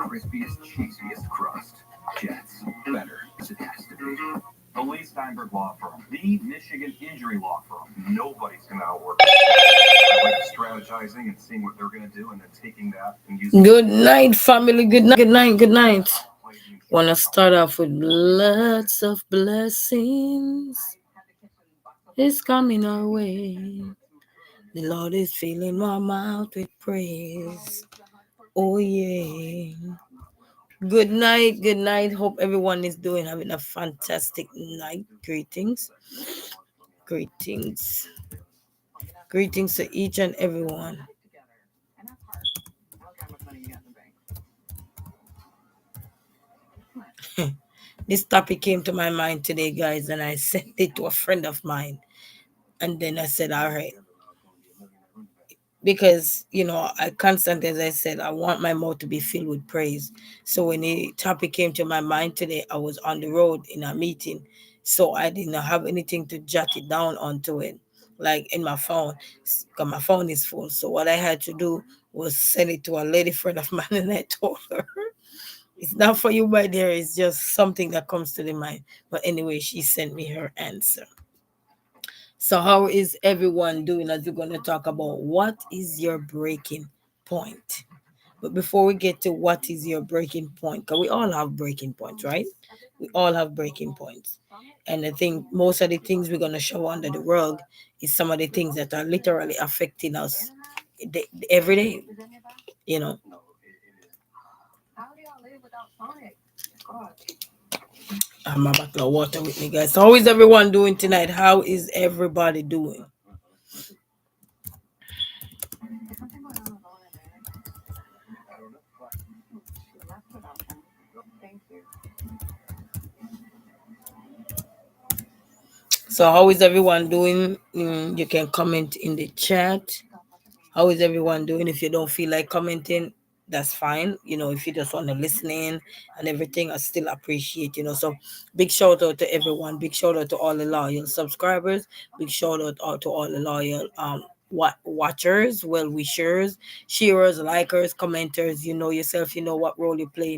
Crispiest, cheesiest crust. Jets. Better. As it has to be. The Lee Steinberg Law Firm. The Michigan Injury Law Firm. Nobody's going to outwork us. I like strategizing and seeing what they're going to do and then taking that and using. Good night, family. Good night. Good night. Good night. Want to start off with lots of blessings is coming our way. The Lord is filling my mouth with praise. Oh, yeah. Good night. Good night. Hope everyone is having a fantastic night. Greetings. Greetings. Greetings to each and everyone. This topic came to my mind today, guys, and I sent it to a friend of mine. And then I said, all right. Because, I constantly, as I said, I want my mouth to be filled with praise. So when the topic came to my mind today, I was on the road in a meeting. So I didn't have anything to jot it down onto it, like in my phone, because my phone is full. So what I had to do was send it to a lady friend of mine, and I told her, it's not for you, my dear. It's just something that comes to the mind. But anyway, she sent me her answer. So how is everyone doing as we're going to talk about what is your breaking point? But before we get to what is your breaking point, because we all have breaking points, right? We all have breaking points. And I think most of the things we're going to show under the rug is some of the things that are literally affecting us every day, you know. I'm a bottle of water with me, guys. So how is everyone doing tonight? How is everybody doing? So how is everyone doing? You can comment in the chat. How is everyone doing? If you don't feel like commenting, that's fine. If you just want to listen in and everything, I still appreciate, So big shout out to everyone. Big shout out to all the loyal subscribers. Big shout out to all the loyal watchers, well wishers, sharers, likers, commenters. You know yourself, you know what role you play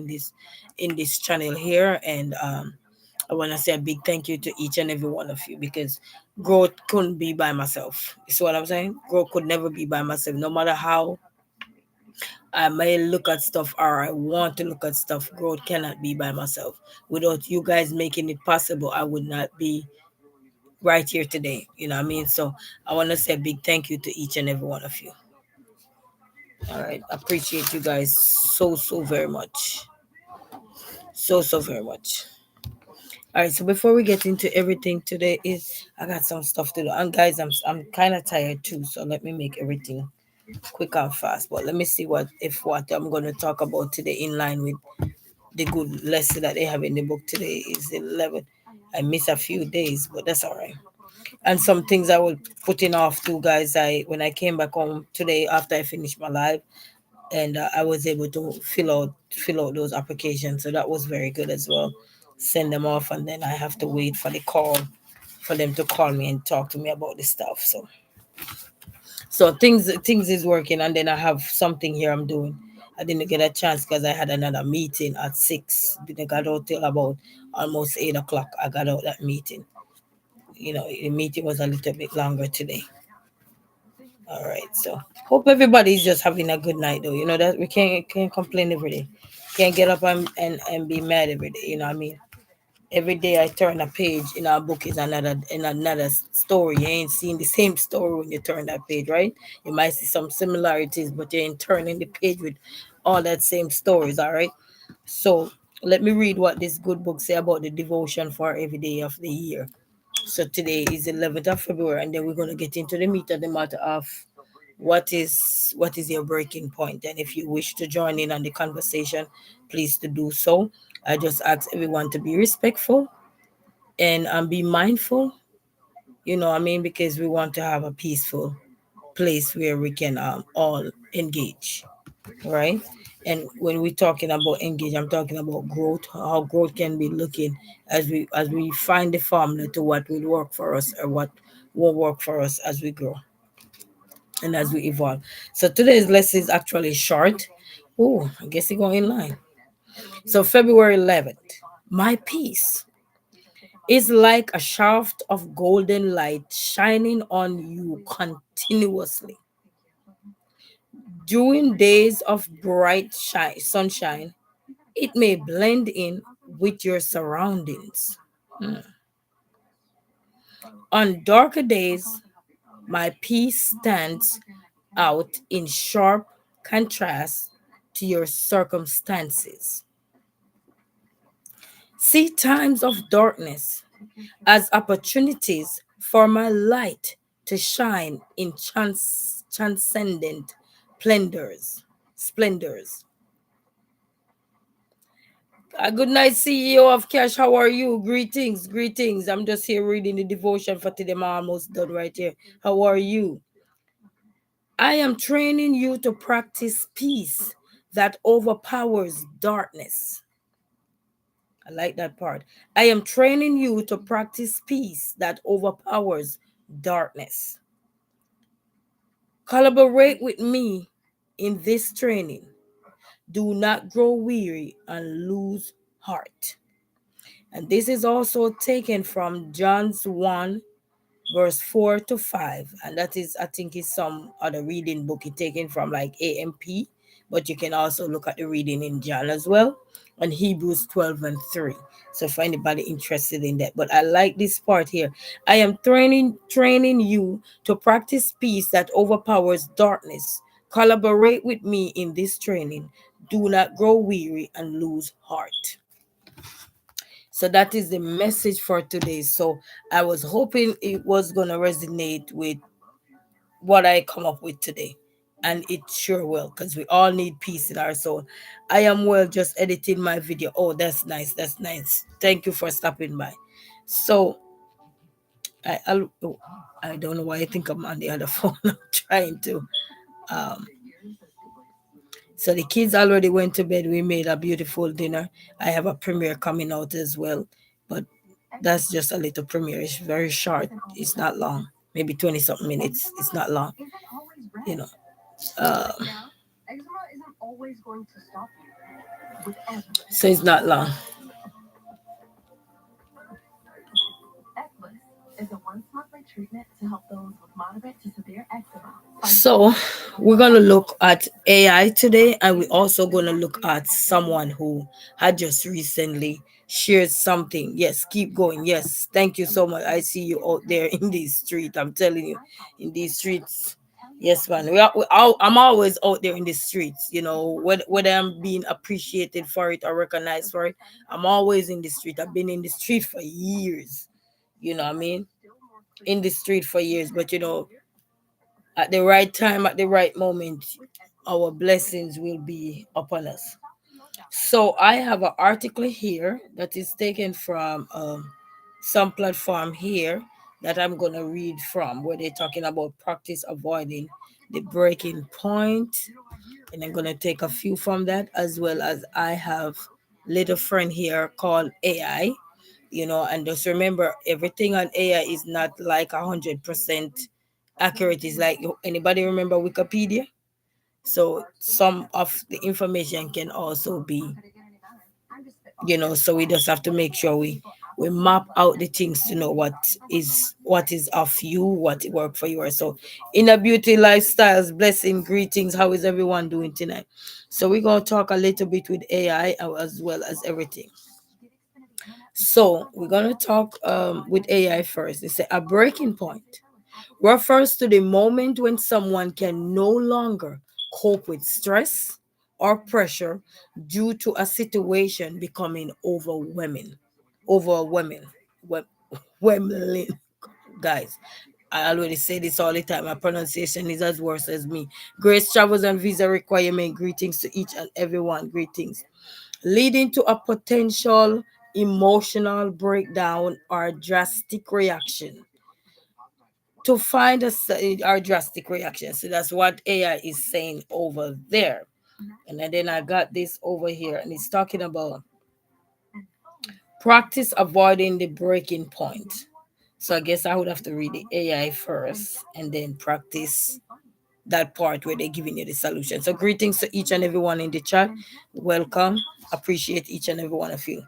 in this channel here. And I want to say a big thank you to each and every one of you, because growth couldn't be by myself. You see what I'm saying? Growth could never be by myself. No matter how I may look at stuff or I want to look at stuff, growth cannot be by myself. Without you guys making it possible, I would not be right here today. You know what I mean? So I want to say a big thank you to each and every one of you. All right. Appreciate you guys so very much. So very much. All right, so before we get into everything today, I got some stuff to do, and guys, I'm kind of tired too, so let me make everything quick and fast. But let me see what I'm going to talk about today in line with the good lesson that they have in the book. Today is 11. I miss a few days, but that's all right. And some things I was putting off too, guys. When I came back home today after I finished my live, and I was able to fill out those applications, so that was very good as well. Send them off, and then I have to wait for the call for them to call me and talk to me about the stuff. So things is working, and then I have something here I'm doing. I didn't get a chance because I had another meeting at 6. Didn't got out till about almost 8 o'clock. I got out that meeting. The meeting was a little bit longer today. All right, so hope everybody's just having a good night though. That we can't complain every day. Can't get up and be mad every day. You know what I mean? Every day I turn a page in our book is another story. You ain't seeing the same story when you turn that page, right? You might see some similarities, but you ain't turning the page with all that same stories, all right? So let me read what this good book say about the devotion for every day of the year. So today is 11th of February, and then we're gonna get into the meat of the matter of what is your breaking point. And if you wish to join in on the conversation, please to do so. I just ask everyone to be respectful and be mindful, I mean, because we want to have a peaceful place where we can all engage, right? And when we're talking about engage, I'm talking about growth, how growth can be looking as we find the formula to what will work for us or what won't work for us as we grow and as we evolve. So today's lesson is actually short. Oh, I guess it's going in line. So February 11th, my peace is like a shaft of golden light shining on you continuously. During days of sunshine, it may blend in with your surroundings. Hmm. On darker days, my peace stands out in sharp contrast to your circumstances. See times of darkness as opportunities for my light to shine in transcendent splendors. Good night, CEO of Cash. How are you? Greetings, greetings. I'm just here reading the devotion for today. I'm almost done right here. How are you? I am training you to practice peace that overpowers darkness. I like that part. I am training you to practice peace that overpowers darkness. Collaborate with me in this training. Do not grow weary and lose heart. And this is also taken from John's 1 verse 4 to 5. And that is, I think, is some other reading book it taken from like AMP, but you can also look at the reading in John as well, on Hebrews 12 and 3. So if anybody interested in that, but I like this part here. I am training you to practice peace that overpowers darkness. Collaborate with me in this training. Do not grow weary and lose heart. So that is the message for today. So I was hoping it was going to resonate with what I come up with today. And it sure will, because we all need peace in our soul. I am well just editing my video. Oh, that's nice. That's nice. Thank you for stopping by. So oh, I don't know why I think I'm on the other phone. I'm trying to. Um, so the kids already went to bed. We made a beautiful dinner. I have a premiere coming out as well. But that's just a little premiere. It's very short. It's not long. Maybe 20 something minutes. It's not long. You know. Uh, so it's not long. So we're gonna look at AI today, and we're also gonna look at someone who had just recently shared something. Yes, keep going. Yes, thank you so much. I see you out there in the street. I'm telling you, in these streets. Yes, man. I'm always out there in the streets. You know, whether I'm being appreciated for it or recognized for it, I'm always in the street. I've been in the street for years. You know what I mean? In the street for years, but at the right time, at the right moment, our blessings will be upon us. So I have an article here that is taken from some platform here that I'm going to read from, where they're talking about practice avoiding the breaking point. And I'm going to take a few from that, as well as I have little friend here called AI, and just remember everything on AI is not like 100% accurate. Is like, anybody remember Wikipedia? So some of the information can also be, so we just have to make sure we map out the things to know what is of you, what work for you. Or so inner beauty lifestyles, blessing, greetings. How is everyone doing tonight? So we're going to talk a little bit with AI as well as everything. So we're going to talk with AI first. It's a breaking point refers to the moment when someone can no longer cope with stress or pressure due to a situation becoming overwhelming. Overwhelming. Overwhelming. Guys, I already say this all the time. My pronunciation is as worse as me. Grace travels and visa requirement. Greetings to each and everyone. Greetings. Leading to a potential emotional breakdown or drastic reaction to find our drastic reaction. So that's what AI is saying over there. And then I got this over here, and it's talking about practice avoiding the breaking point. So I guess I would have to read the AI first and then practice that part where they're giving you the solution. So greetings to each and everyone in the chat. Welcome. Appreciate each and every one of you.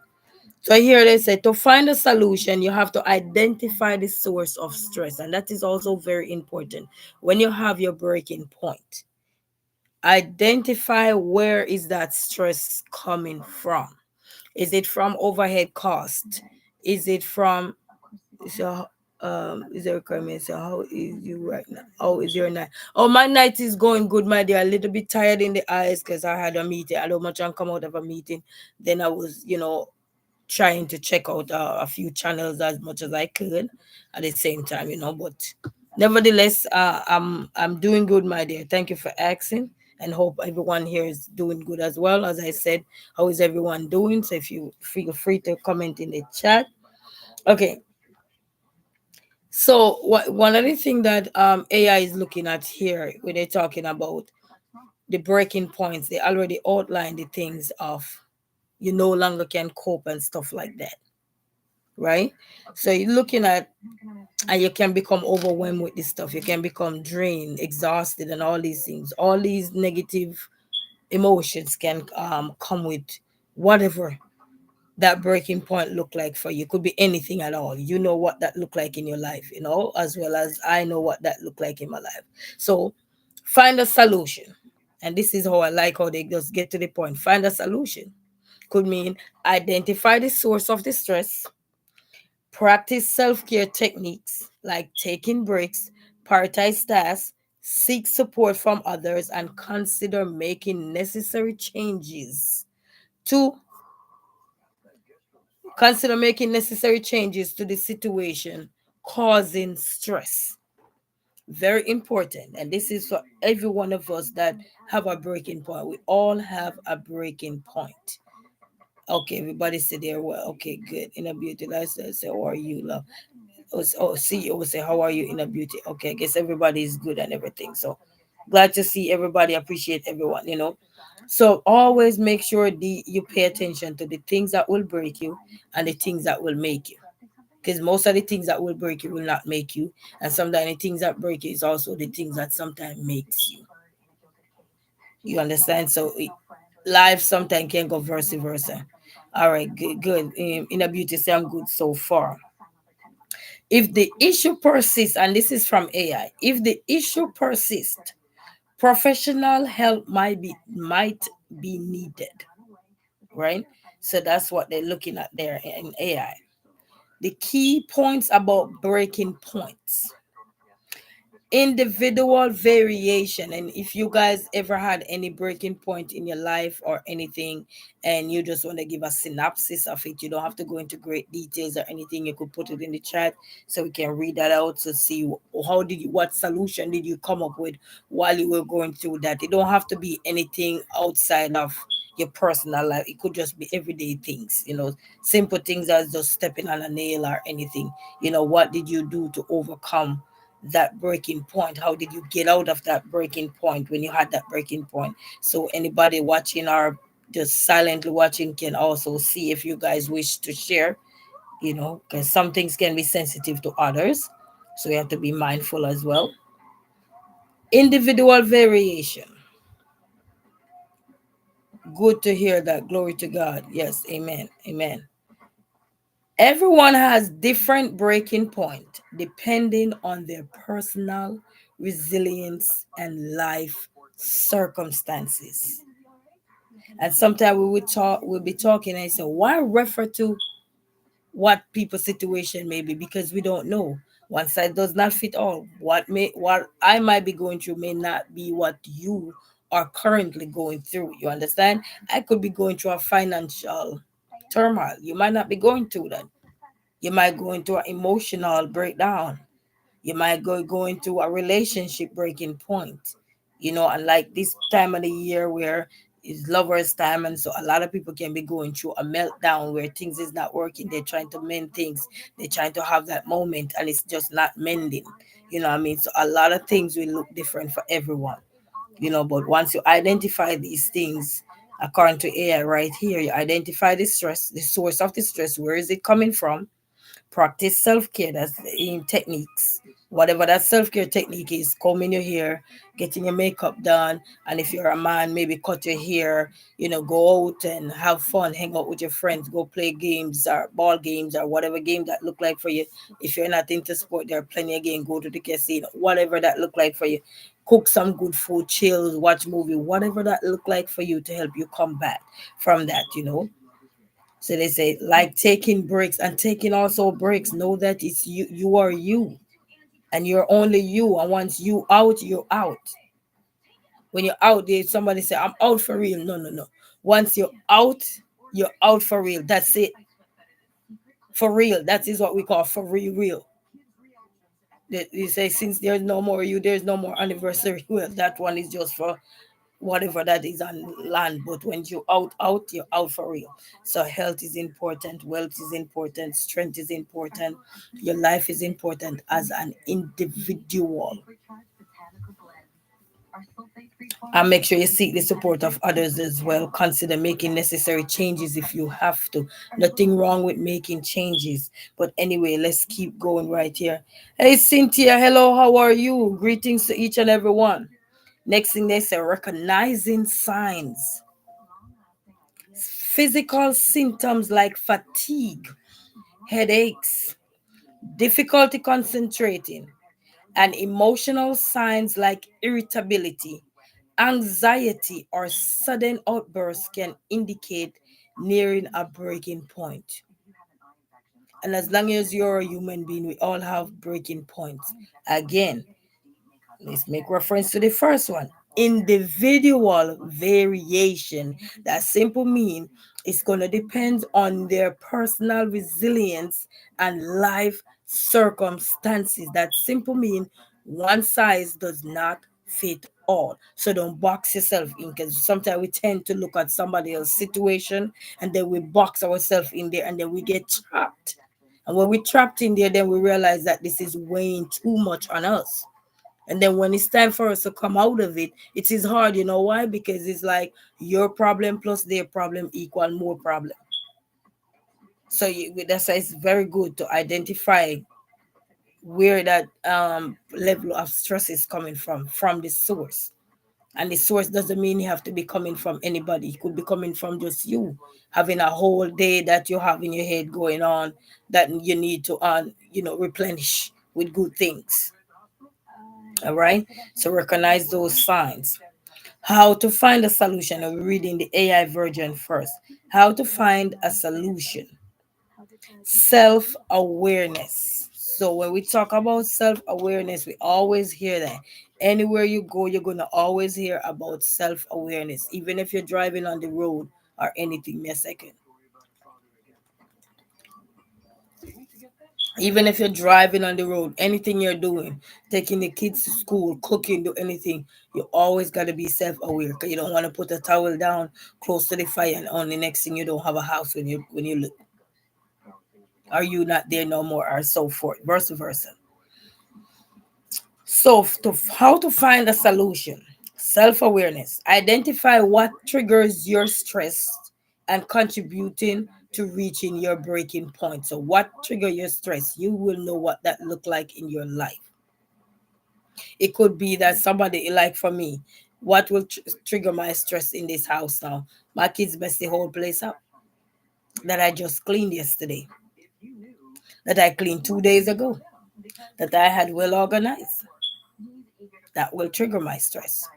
So here they say to find a solution, you have to identify the source of stress. And that is also very important. When you have your breaking point, identify where is that stress coming from. Is it from overhead cost? Is it from so is there a comment? So how is you right now? How is your night? Oh, my night is going good, my dear. A little bit tired in the eyes because I had a meeting. I don't much and come out of a meeting. Then I was, trying to check out a few channels as much as I could at the same time, But nevertheless, I'm doing good, my dear. Thank you for asking, and hope everyone here is doing good as well. As I said, how is everyone doing? So if you feel free to comment in the chat. Okay. So one of the things that AI is looking at here when they're talking about the breaking points, they already outlined the things of you no longer can cope and stuff like that, right? So you're looking at and you can become overwhelmed with this stuff. You can become drained, exhausted, and all these things. All these negative emotions can come with whatever that breaking point look like for you. Could be anything at all. You know what that look like in your life, as well as I know what that look like in my life. So find a solution. And this is how I like how they just get to the point. Find a solution. Could mean identify the source of the stress, practice self-care techniques like taking breaks, prioritize tasks, seek support from others, and consider making necessary changes to Consider making necessary changes to the situation causing stress. Very important. And this is for every one of us that have a breaking point. We all have a breaking point. Okay, everybody said there. Well, okay, good. In a beauty lifestyle, say, how are you, love? CEO will say, how are you in a beauty? Okay, I guess everybody is good and everything. So glad to see everybody, appreciate everyone. So always make sure you pay attention to the things that will break you and the things that will make you. Because most of the things that will break you will not make you. And sometimes the things that break you is also the things that sometimes makes you. You understand? So life sometimes can go vice versa. All right, good, good. In a beauty, say I'm good so far. If the issue persists, and this is from AI, if the issue persists, professional help might be needed, right? So that's what they're looking at there in AI. The key points about breaking points: individual variation. And if you guys ever had any breaking point in your life or anything, and you just want to give a synopsis of it, you don't have to go into great details or anything. You could put it in the chat so we can read that out to see what solution did you come up with while you were going through that. It don't have to be anything outside of your personal life. It could just be everyday things, simple things as just stepping on a nail or anything. What did you do to overcome that breaking point? How did you get out of that breaking point when you had that breaking point? So anybody watching or just silently watching can also see if you guys wish to share, because some things can be sensitive to others, so we have to be mindful as well. Individual variation. Good to hear that. Glory to God. Yes, amen, amen. Everyone has different breaking point depending on their personal resilience and life circumstances. And sometimes we'll be talking and say, why refer to what people's situation may be? Because we don't know. One side does not fit all. What I might be going through may not be what you are currently going through. You understand? I could be going through a financial turmoil. You might not be going through that. You might go into an emotional breakdown. You might go into a relationship breaking point. And like this time of the year where it's lovers time, and so a lot of people can be going through a meltdown where things is not working. They're trying to mend things. They're trying to have that moment and it's just not mending. You know what I mean? So a lot of things will look different for everyone. But once you identify these things, according to AI right here, you identify the stress, the source of the stress, where is it coming from? Practice self-care. That's in techniques. Whatever that self-care technique is, combing your hair, getting your makeup done, and if you're a man, maybe cut your hair, go out and have fun, hang out with your friends, go play games or ball games or whatever game that look like for you. If you're not into sport, there are plenty of games, go to the casino, whatever that look like for you. Cook some good food, chill, watch movie, whatever that look like for you to help you come back from that. So they say, like taking breaks and taking also breaks. Know that it's you. You are you, and you're only you. And once you out, you're out. When you're out there, somebody say, "I'm out for real." No, no, no. Once you're out for real. That's it. For real. That is what we call for real, real. They say, since there's no more you, there's no more anniversary. Well, that one is just for whatever that is on land. But when you out, you're out for real. So health is important, wealth is important, strength is important, your life is important as an individual. And make sure you seek the support of others as well. Consider making necessary changes if you have to. Nothing wrong with making changes. But anyway, let's keep going right here. Hey, Cynthia, hello, how are you? Greetings to each and every one. Next thing they say, recognizing signs. Physical symptoms like fatigue, headaches, difficulty concentrating, and emotional signs like irritability, anxiety, or sudden outbursts can indicate nearing a breaking point. And as long as you're a human being, we all have breaking points. Again, let's make reference to the first one. Individual variation. That simple mean it's going to depend on their personal resilience and life circumstances. That simple mean one size does not fit all. So don't box yourself in, because sometimes we tend to look at somebody else's situation and then we box ourselves in there and then we get trapped. And when we're trapped in there, then we realize that this is weighing too much on us. And then when it's time for us to come out of it, it is hard. You know why? Because it's like your problem plus their problem equal more problem. So that's why it's very good to identify where that level of stress is coming from the source. And the source doesn't mean you have to be coming from anybody. It could be coming from just you having a whole day that you have in your head going on that you need to replenish with good things. All right. So recognize those signs. How to find a solution. We're reading the AI version first. How to find a solution. Self awareness. So when we talk about self awareness, we always hear that. Anywhere you go, you're going to always hear about self awareness, even if you're driving on the road or anything. Me a second. Even if you're driving on the road, anything you're doing, taking the kids to school, cooking, do anything, you always got to be self-aware, because you don't want to put a towel down close to the fire and on the next thing you don't have a house when you look. Are you not there no more, or so forth, vice versa. So how to find a solution. Self-awareness. Identify what triggers your stress and contributing to reaching your breaking point. So what trigger your stress? You will know what that look like in your life. It could be that somebody, like for me, what will trigger my stress in this house now? My kids mess the whole place up that I just cleaned yesterday, that I cleaned 2 days ago, that I had well organized. That will trigger my stress.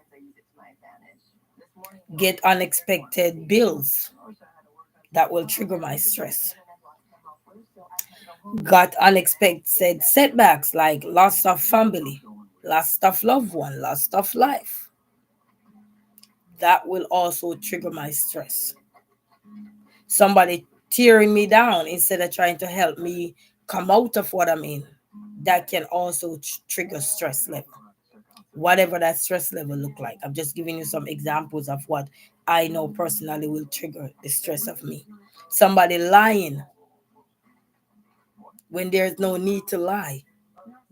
Get unexpected bills. That will trigger my stress. Got unexpected setbacks like loss of family, loss of loved one, loss of life. That will also trigger my stress. Somebody tearing me down instead of trying to help me come out of what I'm in. That can also trigger stress level. Whatever that stress level look like. I'm just giving you some examples of what I know personally will trigger the stress of me. Somebody lying when there's no need to lie.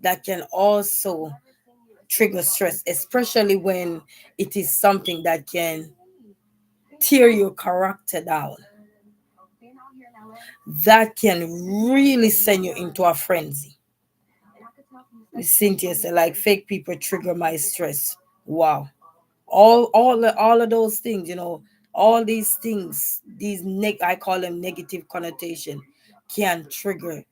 That can also trigger stress, especially when it is something that can tear your character down. that can really send you into a frenzy. Cynthia said, like fake people trigger my stress. Wow. All of those things, all these things, I call them negative connotation, can trigger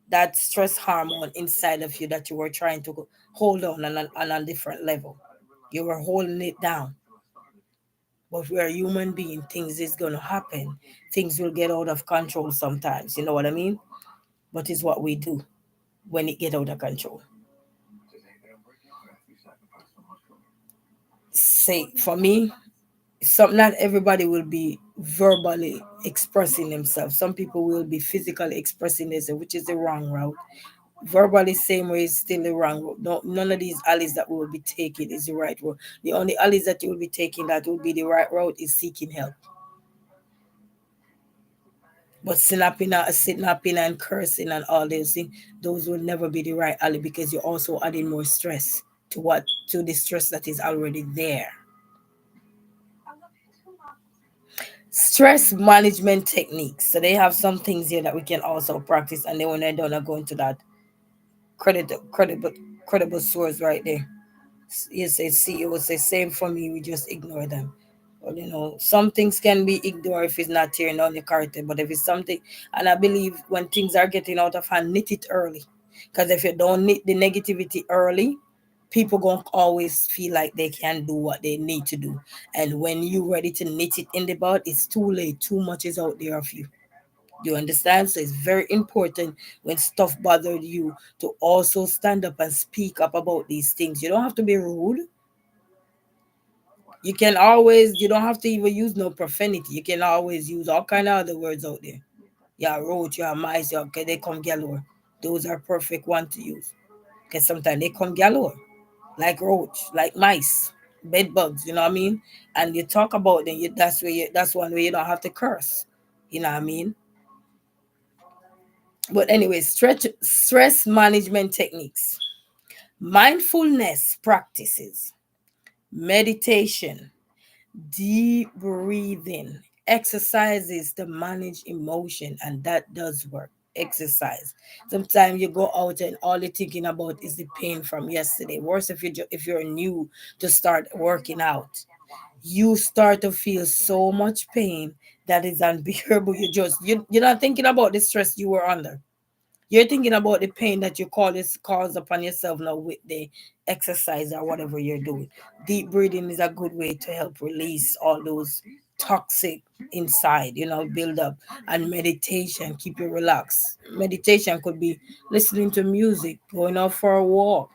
that stress hormone inside of you that you were trying to hold on a different level. You were holding it down. But we're a human being, things is gonna happen. Things will get out of control sometimes, you know what I mean? But it's what we do when it get out of control. Say for me, not everybody will be verbally expressing themselves. Some people will be physically expressing themselves, which is the wrong route. Verbally same way is still the wrong route. No, none of these alleys that we will be taking is the right route. The only alleys that you will be taking that will be the right route is seeking help. But snapping and cursing and all those things, those will never be the right alley because you're also adding more stress to the stress that is already there. Stress management techniques. So they have some things here that we can also practice, and then when they're done, I go into that credible credible source right there. You say CEO say same for me. We just ignore them. Well, some things can be ignored if it's not tearing down your character, but if it's something, and I believe when things are getting out of hand, knit it early, because if you don't knit the negativity early, people gonna always feel like they can do what they need to do, and when you ready to knit it in the bud, it's too late. Too much is out there of you. You understand? So it's very important when stuff bothered you to also stand up and speak up about these things. You don't have to be rude. You don't have to even use no profanity. You can always use all kind of other words out there. Yeah, roach, yeah, mice, yeah, okay, they come galore. Those are perfect one to use. Because sometimes they come galore, like roach, like mice, bed bugs, you know what I mean? And you talk about them, that's one way you don't have to curse. You know what I mean? But anyway, stress management techniques, mindfulness practices, meditation, deep breathing, exercises to manage emotion, and that does work. Exercise. Sometimes you go out and all you're thinking about is the pain from yesterday. Worse if you're new to start working out, you start to feel so much pain that is unbearable. You're not thinking about the stress you were under. You're thinking about the pain that you cause upon yourself now with the exercise or whatever you're doing. Deep breathing is a good way to help release all those toxic inside, build up. And meditation, keep you relaxed. Meditation could be listening to music, going out for a walk,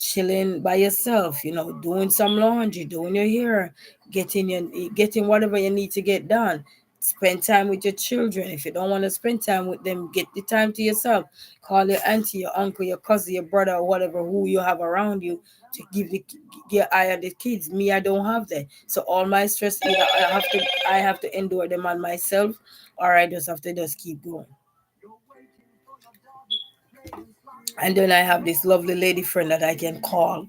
chilling by yourself, doing some laundry, doing your hair, getting whatever you need to get done. Spend time with your children. If you don't want to spend time with them, get the time to yourself. Call your auntie, your uncle, your cousin, your brother, or whatever who you have around you to give eye on the kids. Me, I don't have that. So all my stress either I have to endure them on myself, or I just have to just keep going. And then I have this lovely lady friend that I can call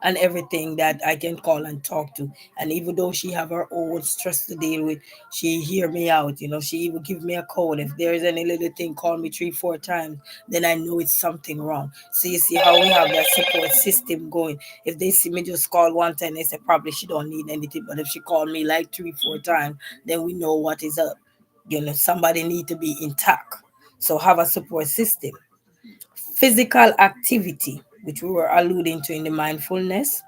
and everything, that I can call and talk to. And even though she have her own stress to deal with, she hear me out. She even give me a code. If there is any little thing, call me 3, 4 times. Then I know it's something wrong. So you see how we have that support system going. If they see me just call one time, they say probably she don't need anything. But if she call me like 3, 4 times, then we know what is up. Somebody need to be intact. So have a support system. Physical activity, which we were alluding to in the mindfulness,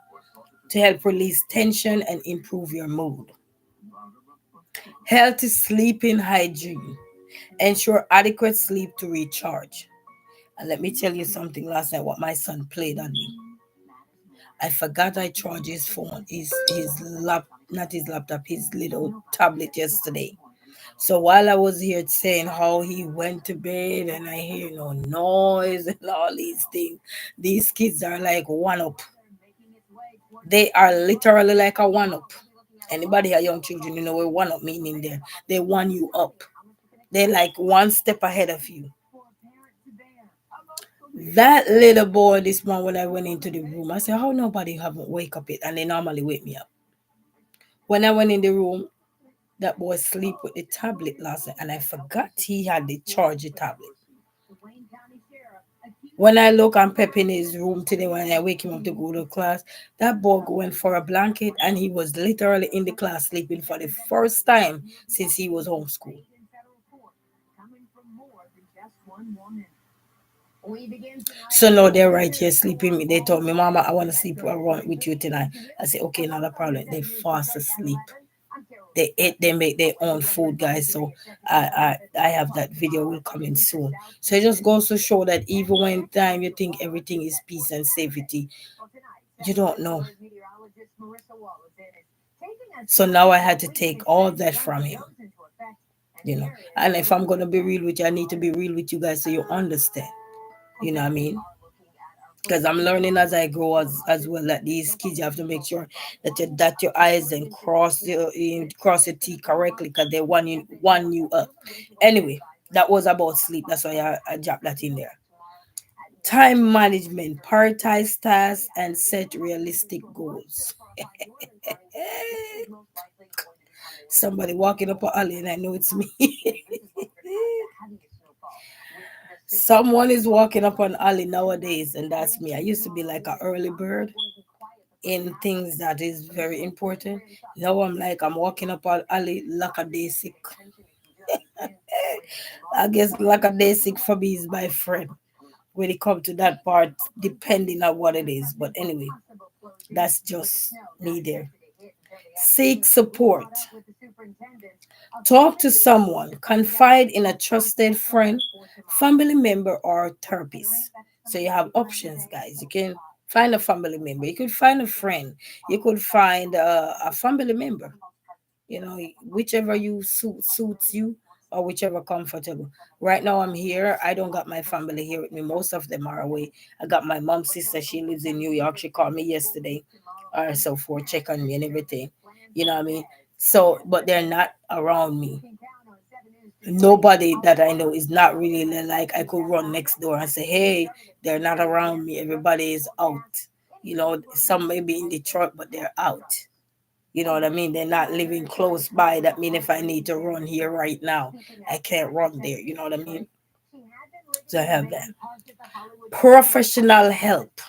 to help release tension and improve your mood. Healthy sleeping hygiene. Ensure adequate sleep to recharge. And let me tell you something last night what my son played on me. I forgot I charged his phone, not his laptop, his little tablet yesterday. So while I was here saying how he went to bed and I hear no noise and all these things, these kids are like one up. They are literally like a one up. Anybody have young children, what one up meaning there. They one you up. They're like one step ahead of you. That little boy this morning when I went into the room, I said, how nobody haven't wake up it? And they normally wake me up. When I went in the room, That boy sleep with the tablet last night, and I forgot he had the charger tablet. When I look, I'm Pep in his room today when I wake him up to go to class. That boy went for a blanket and he was literally in the class sleeping for the first time since he was homeschooled. So now they're right here sleeping. They told me, Mama, I want to sleep around with you tonight. I said, okay, not a problem. They fast asleep. They ate, they make their own food, guys. So I have that video will come in soon. So it just goes to show that even when time you think everything is peace and safety, you don't know. So now I had to take all that from him, you know. And if I'm gonna be real with you, I need to be real with you guys so you understand. You know what I mean? Because I'm learning as I grow as well that these kids you have to make sure that you dot your eyes and cross your T correctly because they want you up. Anyway, that was about sleep. That's why I dropped that in there. Time management, prioritize tasks and set realistic goals. Somebody walking up an alley and I know it's me. Someone is walking up an alley nowadays and that's me. I used to be like an early bird in things that is very important. Now I'm like I'm walking up an alley lackadaisic. I guess lackadaisic for me is my friend when it comes to that part, depending on what it is. But anyway, that's just me there. Seek support. Talk to someone. Confide in a trusted friend, family member, or therapist. So you have options, guys. You can find a family member. You could find a friend. You could find a family member. You know, whichever suits you or whichever comfortable. Right now I'm here. I don't got my family here with me. Most of them are away. I got my mom's sister. She lives in New York. She called me yesterday, or so forth, check on me and everything. You know what I mean? So, but they're not around me. Nobody that I know is not really like I could run next door and say, hey, they're not around me. Everybody is out. You know, some may be in Detroit, but they're out. You know what I mean? They're not living close by. That mean if I need to run here right now, I can't run there. You know what I mean? So I have that. Professional help.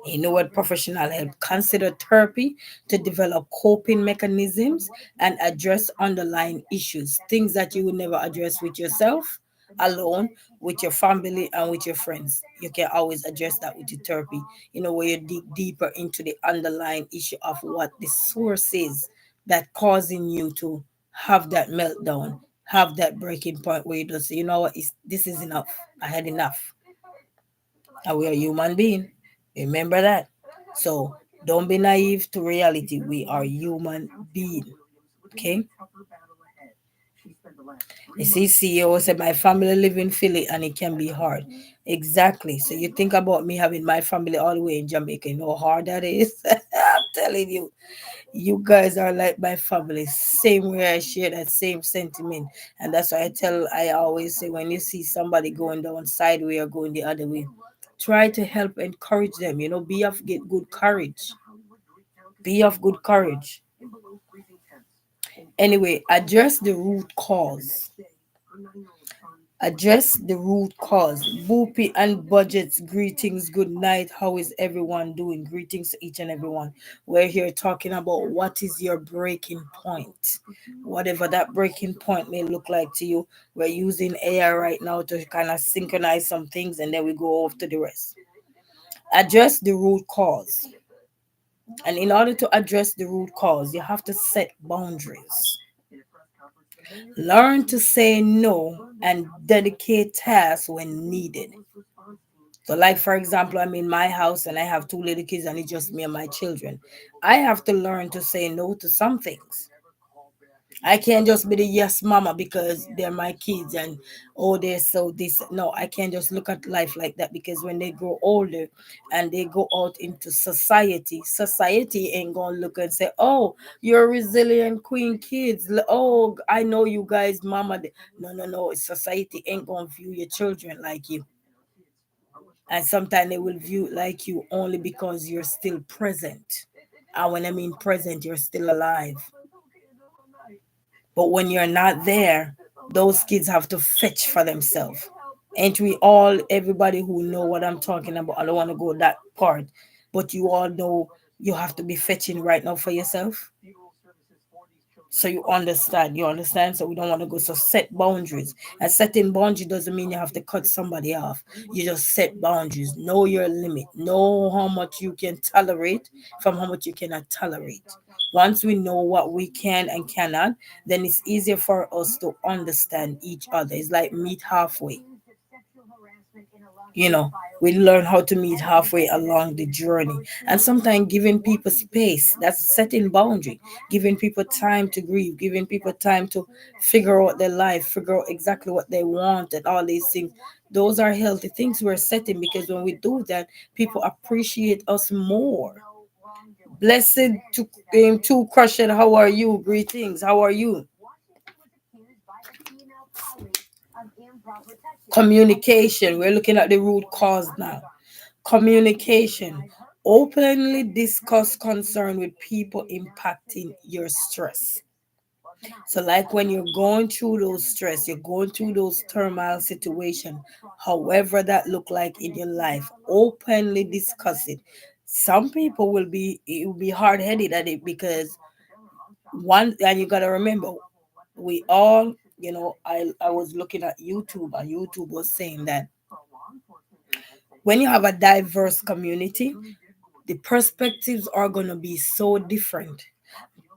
You know what professional help? Consider therapy to develop coping mechanisms and address underlying issues, things that you would never address with yourself alone, with your family, and with your friends. You can always address that with your therapy, you know, where you dig deeper into the underlying issue of what the source is that causing you to have that meltdown, have that breaking point where you just say, you know what, this is enough. I had enough. And we are human being. Remember that. So don't be naive to reality. We are human being. Okay. You see, CEO said my family live in Philly and it can be hard. Exactly. So you think about me having my family all the way in Jamaica. You know how hard that is? I'm telling you. You guys are like my family. Same way I share that same sentiment. And that's why I always say when you see somebody going down sideways or going the other way, try to help encourage them. You know, be of get good courage. Be of good courage. Anyway, address the root cause. Address the root cause. Boopy and Budgets, greetings, good night. How is everyone doing? Greetings to each and everyone. We're here talking about what is your breaking point. Whatever that breaking point may look like to you, we're using AI right now to kind of synchronize some things and then we go off to the rest. Address the root cause. And in order to address the root cause, you have to set boundaries. Learn to say no and dedicate tasks when needed. So, like for example, I'm in my house and I have two little kids and it's just me and my children. I have to learn to say no to some things. I can't just be the yes mama because they're my kids and oh they're so this. No, I can't just look at life like that because when they grow older and they go out into society, society ain't gonna look and say, oh, you're resilient queen kids. Oh, I know you guys, mama. No, no, no. Society ain't gonna view your children like you. And sometimes they will view like you only because you're still present. And when I mean present, you're still alive. But when you're not there, those kids have to fetch for themselves. Ain't we all, everybody who know what I'm talking about? I don't want to go that part, but you all know you have to be fetching right now for yourself. So you understand. So we don't want to go. So set boundaries. And setting boundary doesn't mean you have to cut somebody off. You just set boundaries. Know your limit. Know how much you can tolerate from how much you cannot tolerate. Once we know what we can and cannot, then it's easier for us to understand each other. It's like meet halfway. you know we learn how to meet halfway along the journey, and sometimes giving people space, that's setting boundary. Giving people time to grieve, giving people time to figure out their life, figure out exactly what they want, and all these things. Those are healthy things we're setting, because when we do that, people appreciate us more. Blessed to crush it. How are you? Greetings, how are you? Communication, we're looking at the root cause now. Communication. Openly discuss concern with people impacting your stress. So, like when you're going through those stress, you're going through those turmoil situation, however that look like in your life, openly discuss it. Some people it will be hard headed at it, because one, and you gotta remember, we all, I was looking at YouTube, and YouTube was saying that when you have a diverse community, the perspectives are going to be so different.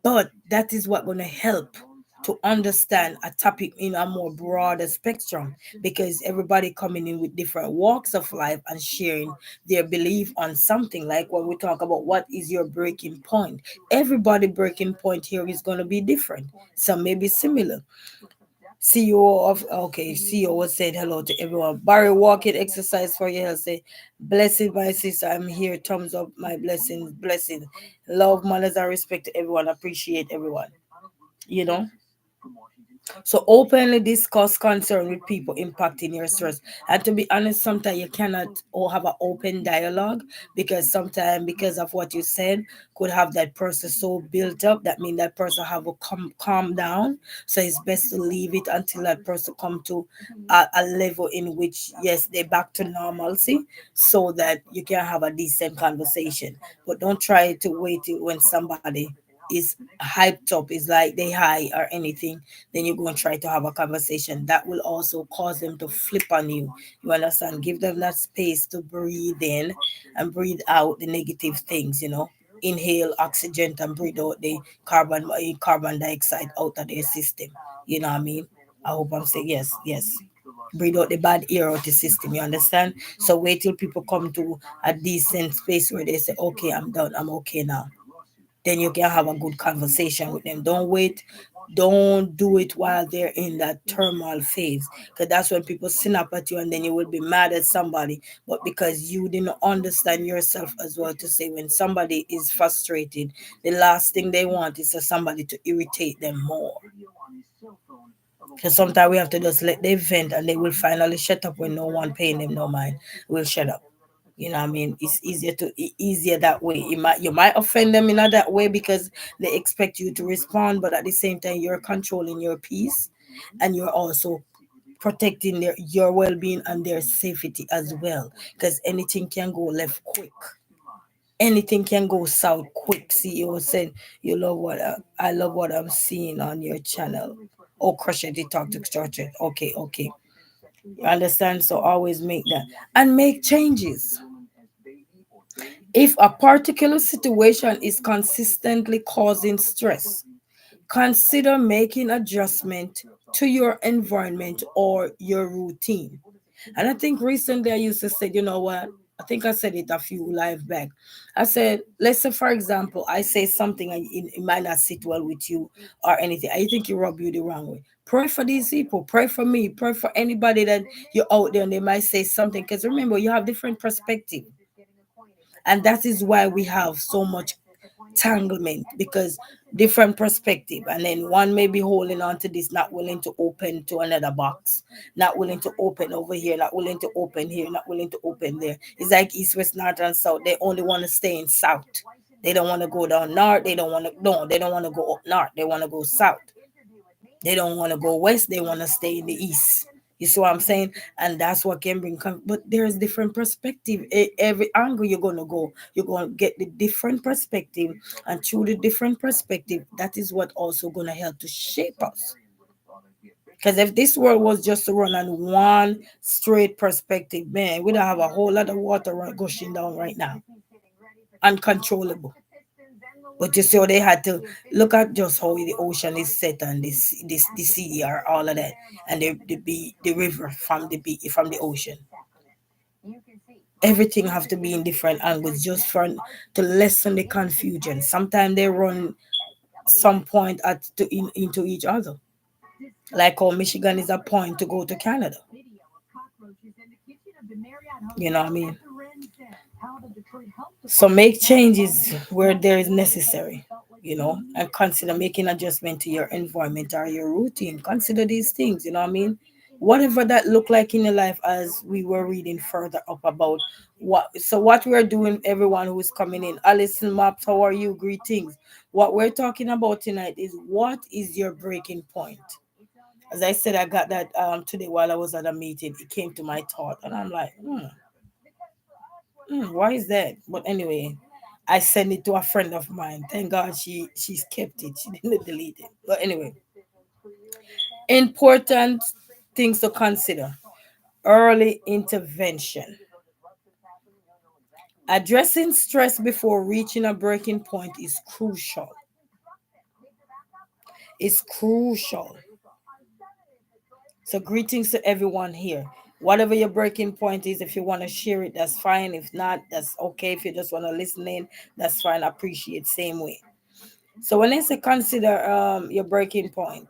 But that is what going to help to understand a topic in a more broader spectrum, because everybody coming in with different walks of life and sharing their belief on something. Like when we talk about what is your breaking point, everybody breaking point here is going to be different. Some may be similar. CEO was said hello to everyone. Barry, walking exercise for your health. Say, blessed my sister. I'm here. Thumbs up, my blessings, blessings. Love, manners, and respect to everyone. Appreciate everyone. You know. So openly discuss concern with people impacting your stress. And to be honest, sometimes you cannot or have an open dialogue, because sometimes because of what you said could have that person so built up, that mean that person have a calm down. So it's best to leave it until that person come to a level in which, yes, they back to normalcy, so that you can have a decent conversation. But don't try to wait till when somebody is hyped up, is like they high or anything, then you go and try to have a conversation. That will also cause them to flip on you. You understand? Give them that space to breathe in and breathe out the negative things. Inhale oxygen and breathe out the carbon dioxide out of their system. You know what I mean? I hope I'm saying yes, yes. Breathe out the bad air out the system. You understand? So wait till people come to a decent space where they say, "Okay, I'm done. I'm okay now." Then you can have a good conversation with them. Don't wait. Don't do it while they're in that turmoil phase, because that's when people snap at you, and then you will be mad at somebody. But because you didn't understand yourself as well, to say when somebody is frustrated, the last thing they want is for somebody to irritate them more. Because sometimes we have to just let them vent, and they will finally shut up when no one paying them no mind. Will shut up. You know what I mean? It's easier that way. You might offend them in a that way, because they expect you to respond, but at the same time you're controlling your peace, and you're also protecting your well-being and their safety as well, because anything can go left quick. Anything can go south quick. CEO said, "You love what I love what I'm seeing on your channel." Oh, crush it, they talk to church. Okay, okay. You understand? So always make that and make changes. If a particular situation is consistently causing stress, consider making adjustment to your environment or your routine. And I think recently I used to say, you know what? I think I said it a few live back. I said, let's say, for example, I say something and it might not sit well with you or anything. I think you rub you the wrong way. Pray for these people. Pray for me. Pray for anybody that you're out there and they might say something. Because remember, you have different perspective. And that is why we have so much tanglement, because different perspective, and then one may be holding on to this, not willing to open to another box, not willing to open over here, not willing to open here, not willing to open there. It's like east, west, north, and south. They only want to stay in south. They don't want to go down north. They don't want to, no, they don't want to go up north. They want to go south. They don't want to go west, they want to stay in the east. You see what I'm saying? And that's what can bring but there's different perspective. Every angle you're going to go, you're going to get the different perspective, and through the different perspective, that is what also going to help to shape us. Because if this world was just to run on one straight perspective, man, we'd have a whole lot of water gushing down right now, uncontrollable. But you see how they had to look at just how the ocean is set, and this the sea or all of that, and the river from from the ocean. Everything have to be in different angles just for to lessen the confusion. Sometimes they run some point into each other. Like how Michigan is a point to go to Canada. You know what I mean? So make changes where there is necessary, and consider making adjustment to your environment or your routine. Consider these things, you know what I mean? Whatever that look like in your life, as we were reading further up about what we're doing, everyone who is coming in. Alison Maps, how are you? Greetings. What we're talking about tonight is, what is your breaking point? As I said, I got that today while I was at a meeting. It came to my thought, and I'm like, why is that? But anyway, I sent it to a friend of mine. Thank God she's kept it. She didn't delete it. But anyway, important things to consider. Early intervention. Addressing stress before reaching a breaking point is crucial. It's crucial. So greetings to everyone here. Whatever your breaking point is, if you want to share it, that's fine. If not, that's okay. If you just want to listen in, that's fine. I appreciate same way. So when I say consider your breaking point,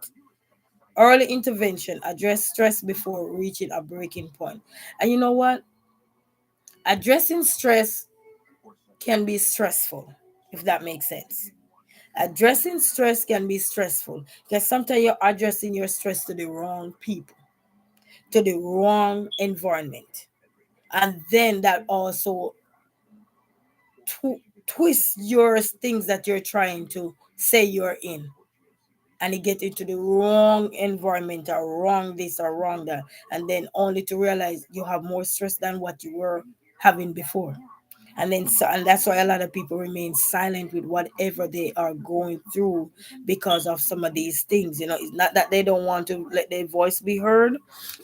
early intervention, address stress before reaching a breaking point. And you know what? Addressing stress can be stressful, if that makes sense. Addressing stress can be stressful because sometimes you're addressing your stress to the wrong people, to the wrong environment. And then that also twists your things that you're trying to say you're in, and you get into the wrong environment or wrong this or wrong that, and then only to realize you have more stress than what you were having before. And then and that's why a lot of people remain silent with whatever they are going through, because of some of these things. It's not that they don't want to let their voice be heard.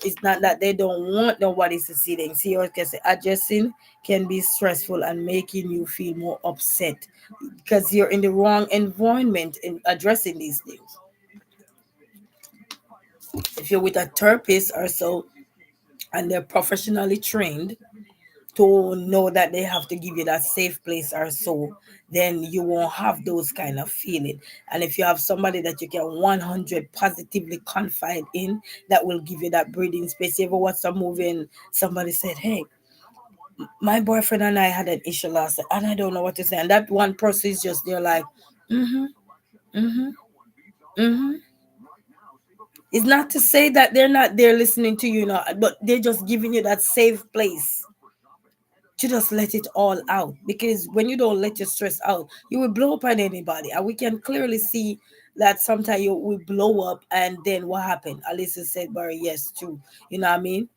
It's not that they don't want nobody to see them. See, or can say adjusting can be stressful and making you feel more upset because you're in the wrong environment in addressing these things. If you're with a therapist or so, and they're professionally trained to know that they have to give you that safe place or so, then you won't have those kind of feeling. And if you have somebody that you can 100 positively confide in, that will give you that breathing space. You ever watch a movie and somebody said, hey, my boyfriend and I had an issue last night and I don't know what to say, and that one person is just there like, mm-hmm, mm-hmm, mm-hmm. It's not to say that they're not there listening to you, but they're just giving you that safe place to just let it all out. Because when you don't let your stress out, you will blow up on anybody. And we can clearly see that sometimes you will blow up, and then what happened? Alyssa said, Barry, yes, too. You know what I mean?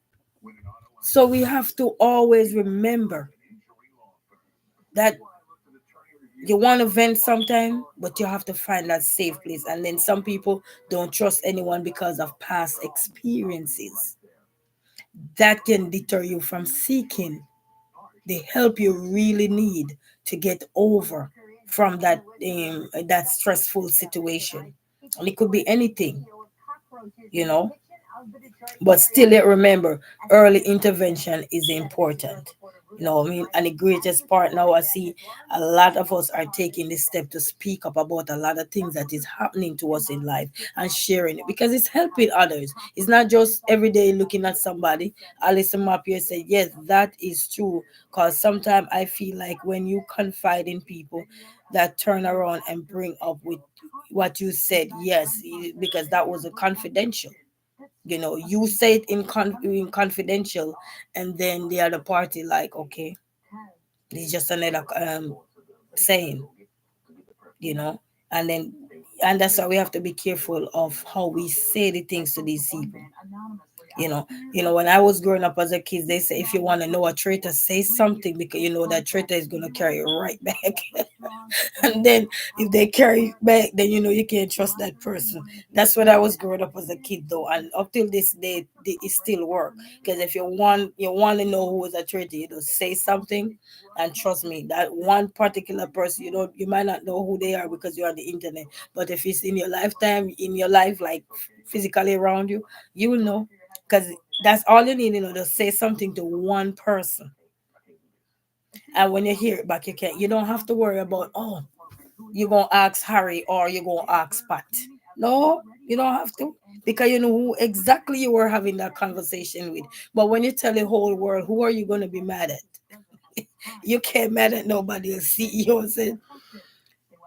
So we have to always remember that you want to vent sometime, but you have to find that safe place. And then some people don't trust anyone because of past experiences. That can deter you from seeking the help you really need to get over from that stressful situation. And it could be anything, you know but still, remember, early intervention is important. What I mean? And the greatest part now, I see a lot of us are taking this step to speak up about a lot of things that is happening to us in life and sharing it, because it's helping others. It's not just every day looking at somebody. Alison Mapier said, yes, that is true. Because sometimes I feel like when you confide in people that turn around and bring up with what you said, yes, because that was a confidential. You say it in confidential, and then the other party like, okay, it's just another saying, you know and then And that's why we have to be careful of how we say the things to these people. you know when I was growing up as a kid, they say if you want to know a traitor, say something, because you know that traitor is going to carry it right back. And then if they carry it back, then you can't trust that person. That's what I was growing up as a kid, though, and up till this day it still work. Because if you want to know who is a traitor, say something. And trust me, that one particular person, you might not know who they are because you're on the internet, but if it's in your lifetime, in your life, like physically around you, you will know. Because that's all you need, to say something to one person. And when you hear it back, you don't have to worry about, oh, you're gonna ask Harry or you're gonna ask Pat. No, you don't have to, because you know who exactly you were having that conversation with. But when you tell the whole world, who are you gonna be mad at? You can't mad at nobody. The CEO said,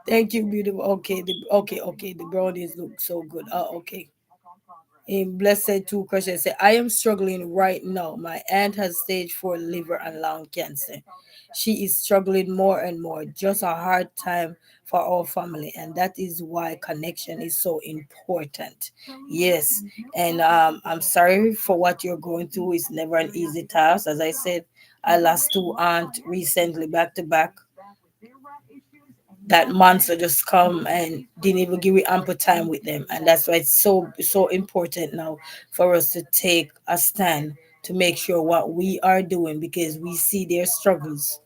"Thank you, beautiful." Okay, okay. The brownies look so good. Oh, okay. In Blessed Two Question say, I am struggling right now. My aunt has stage 4 liver and lung cancer. She is struggling more and more. Just a hard time for our family, and that is why connection is so important. Yes, and I'm sorry for what you're going through. It's never an easy task. As I said, I lost two aunt recently back to back. That monster just come and didn't even give me ample time with them, and that's why it's so important now for us to take a stand to make sure what we are doing, because we see their struggles.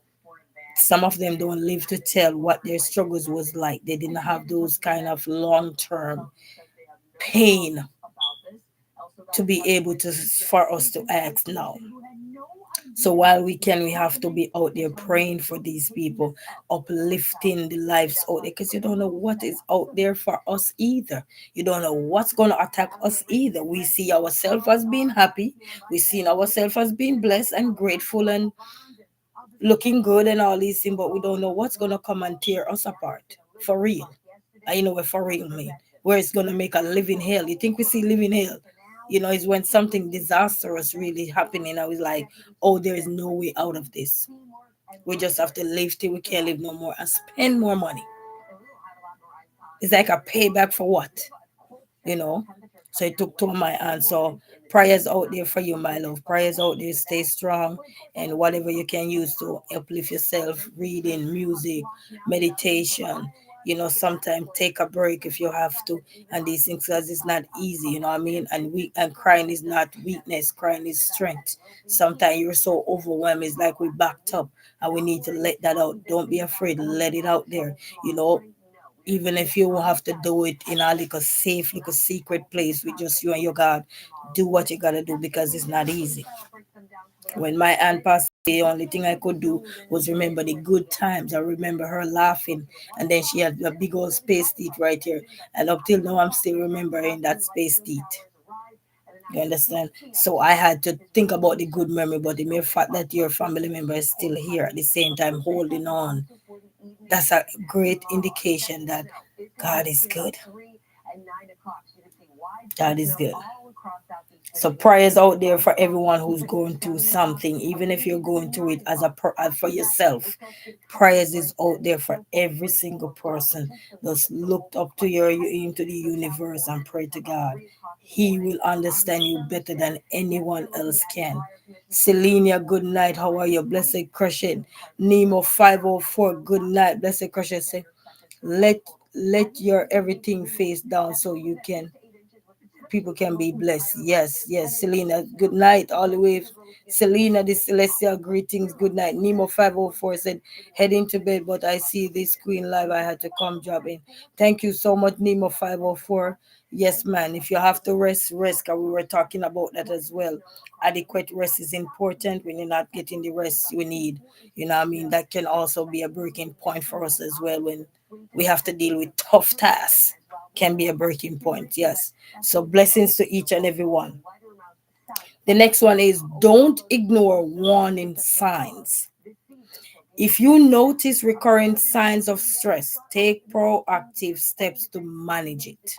Some of them don't live to tell what their struggles was like. They didn't have those kind of long-term pain to be able to, for us to act now. So while we can, we have to be out there praying for these people, uplifting the lives out there, because you don't know what is out there for us either. You don't know what's going to attack us either. We see ourselves as being happy, we see ourselves as being blessed and grateful and looking good and all these things, but we don't know what's going to come and tear us apart for real. I know what for real mean. Where it's going to make a living hell. You think we see living hell? It's when something disastrous really happening. I was like, oh, there is no way out of this. We just have to live till we can't live no more and spend more money. It's like a payback for what? you know. So it took two of my hands. So prayers out there for you, my love. Prayers out there, stay strong, and whatever you can use to uplift yourself, reading, music, meditation. Sometimes take a break if you have to, and these things, because it's not easy, you know what I mean? And crying is not weakness, crying is strength. Sometimes you're so overwhelmed, it's like we backed up and we need to let that out. Don't be afraid, let it out there. You know, even if you will have to do it in a little safe, little secret place with just you and your God, do what you gotta do, because it's not easy. When my aunt passed away, the only thing I could do was remember the good times. I remember her laughing, and then she had a big old space teeth right here, and up till now I'm still remembering that space teeth. You understand? So I had to think about the good memory, but the mere fact that your family member is still here at the same time holding on, that's a great indication that God is good. God is good. So prayers out there for everyone who's going through something, even if you're going through it for yourself. Prayers is out there for every single person that's looked up to into the universe and pray to God. He will understand you better than anyone else can. Selenia, good night. How are you? Blessed Crushing. Nemo 504, good night. Blessed Crushing say, let your everything face down so you can people can be blessed. Yes, yes. Selena, good night all the way. Selena, the celestial greetings, good night. Nemo 504 said, heading to bed, but I see this queen live. I had to come drop in. Thank you so much, Nemo 504. Yes, man. If you have to rest, rest. Cause we were talking about that as well. Adequate rest is important when you're not getting the rest you need. You know what I mean? That can also be a breaking point for us as well when we have to deal with tough tasks. Can be a breaking point. Yes. So blessings to each and every one. The next one is, don't ignore warning signs. If you notice recurrent signs of stress, take proactive steps to manage it.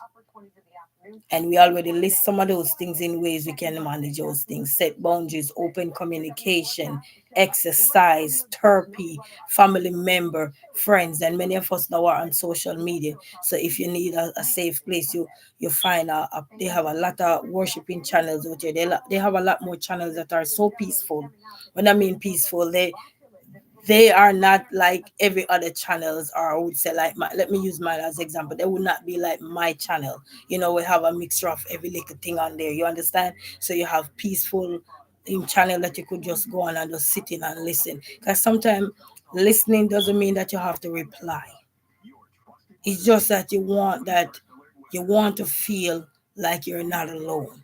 And we already list some of those things in ways we can manage those things: set boundaries, open communication, exercise, therapy, family member, friends. And many of us now are on social media. So if you need a safe place, you find they have a lot of worshiping channels out there. They have a lot more channels that are so peaceful. When I mean peaceful, they are not like every other channels, or I would say like let me use mine as example. They would not be like my channel. We have a mixture of every little thing on there, you understand? So you have peaceful in channel that you could just go on and just sit in and listen, because sometimes listening doesn't mean that you have to reply. It's just that you want to feel like you're not alone,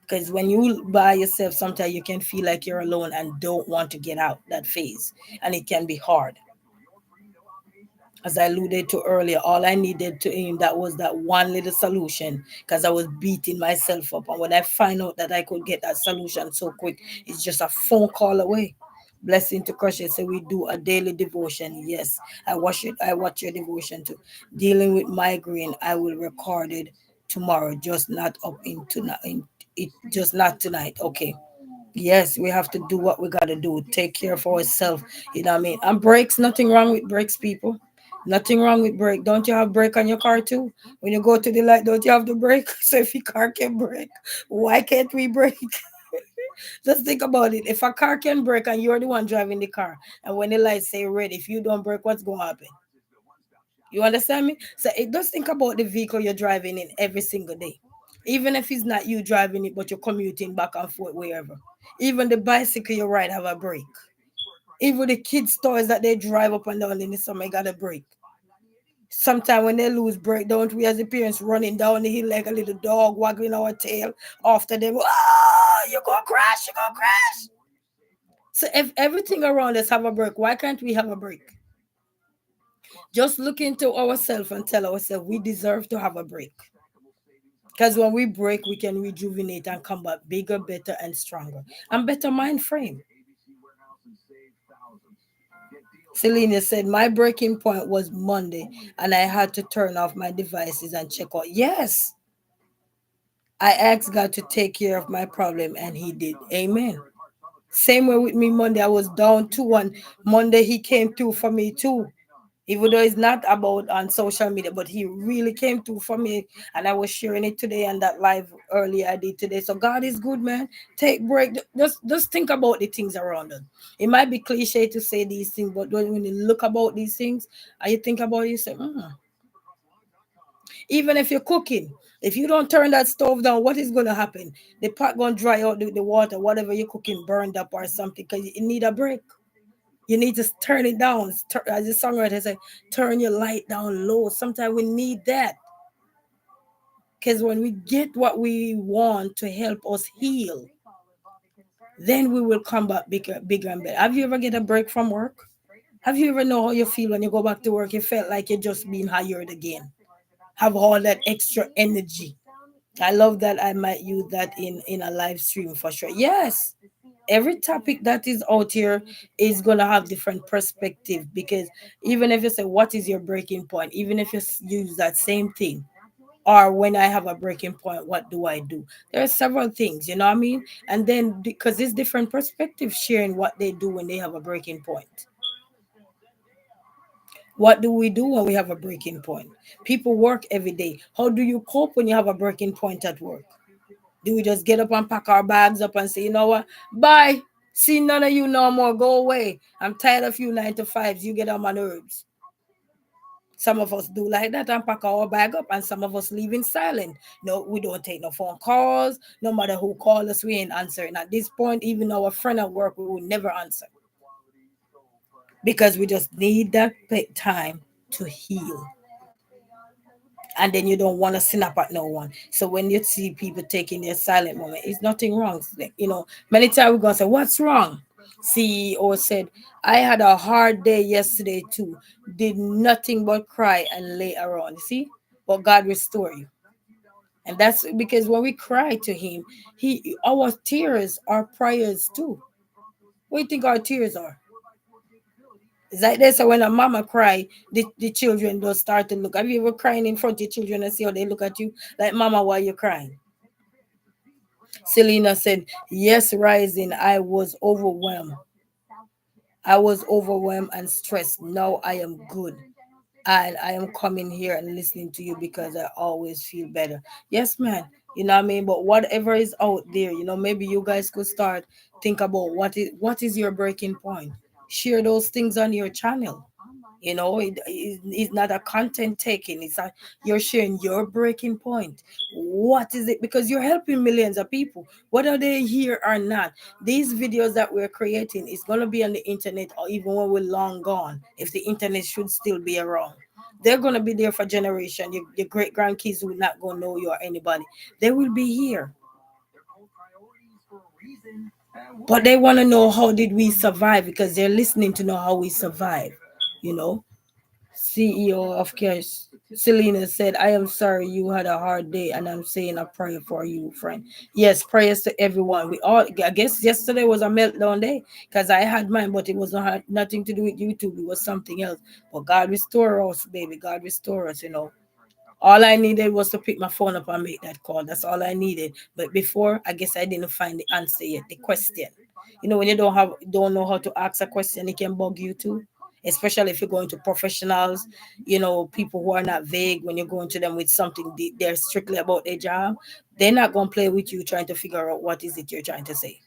because when you by yourself, sometimes you can feel like you're alone and don't want to get out that phase, and it can be hard. As I alluded to earlier, all I needed to aim that was that one little solution, because I was beating myself up. And when I find out that I could get that solution so quick, it's just a phone call away. Blessing to crush it. So we do a daily devotion. Yes, I watch it. I watch your devotion too. Dealing with migraine, I will record it tomorrow. Just not up in tonight. It just not tonight. Okay. Yes, we have to do what we got to do. Take care of ourselves. You know what I mean? And brakes, nothing wrong with brakes, people. Nothing wrong with brake. Don't you have brake on your car too? When you go to the light, don't you have the brake? So if your car can brake, why can't we brake? Just think about it. If a car can brake and you're the one driving the car, and when the lights say red, if you don't brake, what's going to happen? You understand me? So it does think about the vehicle you're driving in every single day. Even if it's not you driving it, but you're commuting back and forth wherever. Even the bicycle you ride have a brake. Even the kids' toys that they drive up and down in the summer got a brake. Sometimes when they lose brake, don't we as the parents running down the hill like a little dog wagging our tail after them? Oh, you gonna crash, you gonna crash. So if everything around us have a brake, why can't we have a brake? Just look into ourselves and tell ourselves we deserve to have a break. Because when we break, we can rejuvenate and come back bigger, better, and stronger. And better mind frame. Selena said, my breaking point was Monday, and I had to turn off my devices and check out. Yes, I asked God to take care of my problem, and He did. Amen. Same way with me Monday. I was down too, and Monday He came through for me too. Even though it's not about on social media, but He really came through for me, and I was sharing it today and that live earlier I did today. So God is good, man. Take break. Just think about the things around us. It might be cliche to say these things, but when you look about these things and you think about it, you say, even if you're cooking, if you don't turn that stove down, what is going to happen? The pot going to dry out, the water, whatever you're cooking burned up or something, because you need a break. You need to turn it down. As the songwriter said, turn your light down low. Sometimes we need that. Because when we get what we want to help us heal, then we will come back bigger and better. Have you ever get a break from work? Have you ever know how you feel when you go back to work? You felt like you're just being hired again. Have all that extra energy. I love that. I might use that in a live stream for sure. Yes, every topic that is out here is going to have different perspective, because even if you say what is your breaking point, even if you use that same thing, or when I have a breaking point, what do I do? There are several things, you know what I mean? And then because it's different perspectives sharing what they do when they have a breaking point. What do we do when we have a breaking point? People work every day. How do you cope when you have a breaking point at work? Do we just get up and pack our bags up and say, you know what? Bye. See none of you no more. Go away. I'm tired of you 9 to 5s. You get on my nerves. Some of us do like that and pack our bag up, and some of us leave in silent. No, we don't take no phone calls. No matter who call us, we ain't answering. At this point, even our friend at work, we will never answer, because we just need that time to heal. And then you don't want to snap at no one. So when you see people taking their silent moment, it's nothing wrong. Like, many times we're gonna say, "What's wrong?" CEO said, "I had a hard day yesterday too. Did nothing but cry and lay around." You see, but God restore you, and that's because when we cry to Him, our tears are prayers too. What do you think our tears are? It's like this. So when a mama cry, the children don't start to look. Have you ever crying in front of your children and see how they look at you? Like, mama, why you crying? Selena said, yes, Rising. I was overwhelmed and stressed. Now I am good. And I am coming here and listening to you because I always feel better. Yes, man. You know what I mean? But whatever is out there, maybe you guys could start think about what is your breaking point. Share those things on your channel. It's not a content taking. You're sharing your breaking point. What is it? Because you're helping millions of people, whether they hear or not. These videos that we're creating is gonna be on the internet, or even when we're long gone. If the internet should still be around, they're gonna be there for generation. Your great grandkids will not gonna know you or anybody. They will be here, but they want to know how did we survive because they're listening to know how we survive. You know. CEO of Cash, Selena said, I am sorry you had a hard day and I'm saying a prayer for you, friend. Yes, prayers to everyone. I guess yesterday was a meltdown day because I had mine, but it was nothing to do with YouTube. It was something else. But God restore us, baby. God restore us. All I needed was to pick my phone up and make that call. That's all I needed. But before, I guess I didn't find the answer yet, the question. When you don't know how to ask a question, it can bug you too. Especially if you're going to professionals, people who are not vague when you're going to them with something they're strictly about their job. They're not gonna play with you trying to figure out what is it you're trying to say.